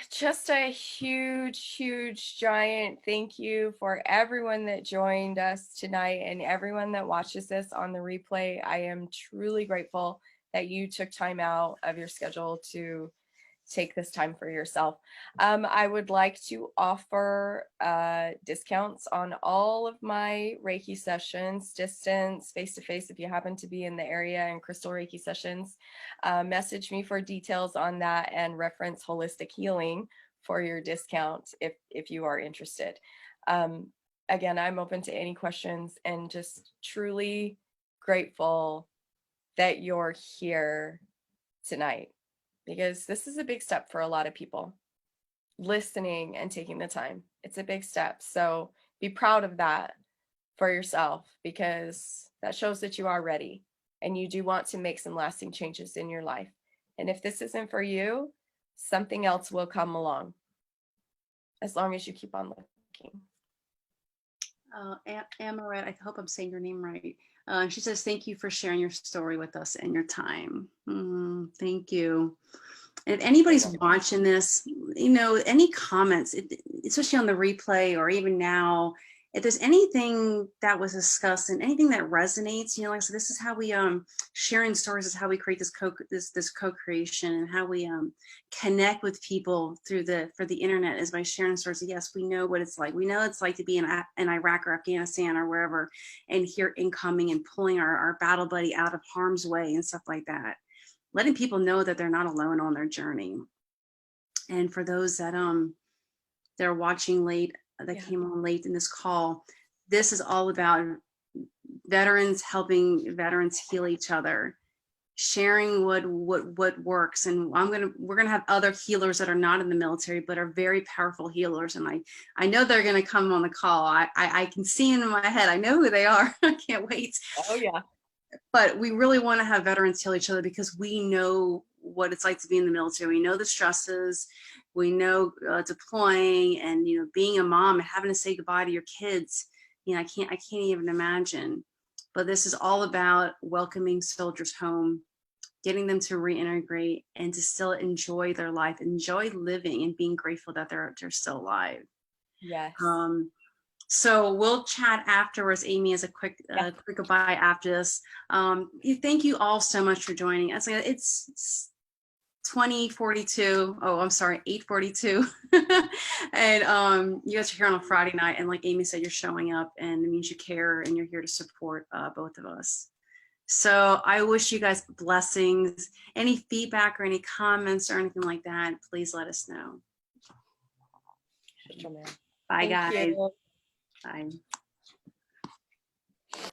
Just a huge giant thank you for everyone that joined us tonight and everyone that watches this on the replay. I am truly grateful that you took time out of your schedule to take this time for yourself. I would like to offer discounts on all of my Reiki sessions, distance, face-to-face, if you happen to be in the area, and crystal Reiki sessions. Message me for details on that and reference Holistic Healing for your discount if you are interested. Again, I'm open to any questions, and just truly grateful that you're here tonight, because this is a big step for a lot of people. Listening and taking the time, it's a big step. So be proud of that for yourself, because that shows that you are ready and you do want to make some lasting changes in your life. And if this isn't for you, something else will come along, as long as you keep on looking. Amaret, I hope I'm saying your name right. She says, "Thank you for sharing your story with us and your time." Thank you. And if anybody's watching this, you know, any comments, especially on the replay or even now, if there's anything that was discussed and anything that resonates, you know, like, so this is how we sharing stories is how we create this co-creation, and how we connect with people for the internet is by sharing stories. Yes, we know what it's like. We know it's like to be in Iraq or Afghanistan or wherever, and hear incoming and pulling our battle buddy out of harm's way and stuff like that. Letting people know that they're not alone on their journey. And for those that they're watching late, that came on late in this call, this is all about veterans helping veterans heal each other, sharing what works. And we're gonna have other healers that are not in the military but are very powerful healers, and I know they're gonna come on the call. I can see them in my head. I know who they are. I can't wait. Oh yeah. But we really want to have veterans heal each other, because we know what it's like to be in the military. We know the stresses. We know deploying, and, you know, being a mom and having to say goodbye to your kids. You know, I can't even imagine. But this is all about welcoming soldiers home, getting them to reintegrate and to still enjoy their life, enjoy living, and being grateful that they're still alive. Yes. So we'll chat afterwards. Amy, as a quick goodbye after this. Thank you all so much for joining us. It's 20:42. Oh, I'm sorry, 8:42. And you guys are here on a Friday night, and like Amy said, you're showing up, and it means you care, and you're here to support both of us. So I wish you guys blessings. Any feedback or any comments or anything like that, please let us know. Bye, guys. Thank you. Bye.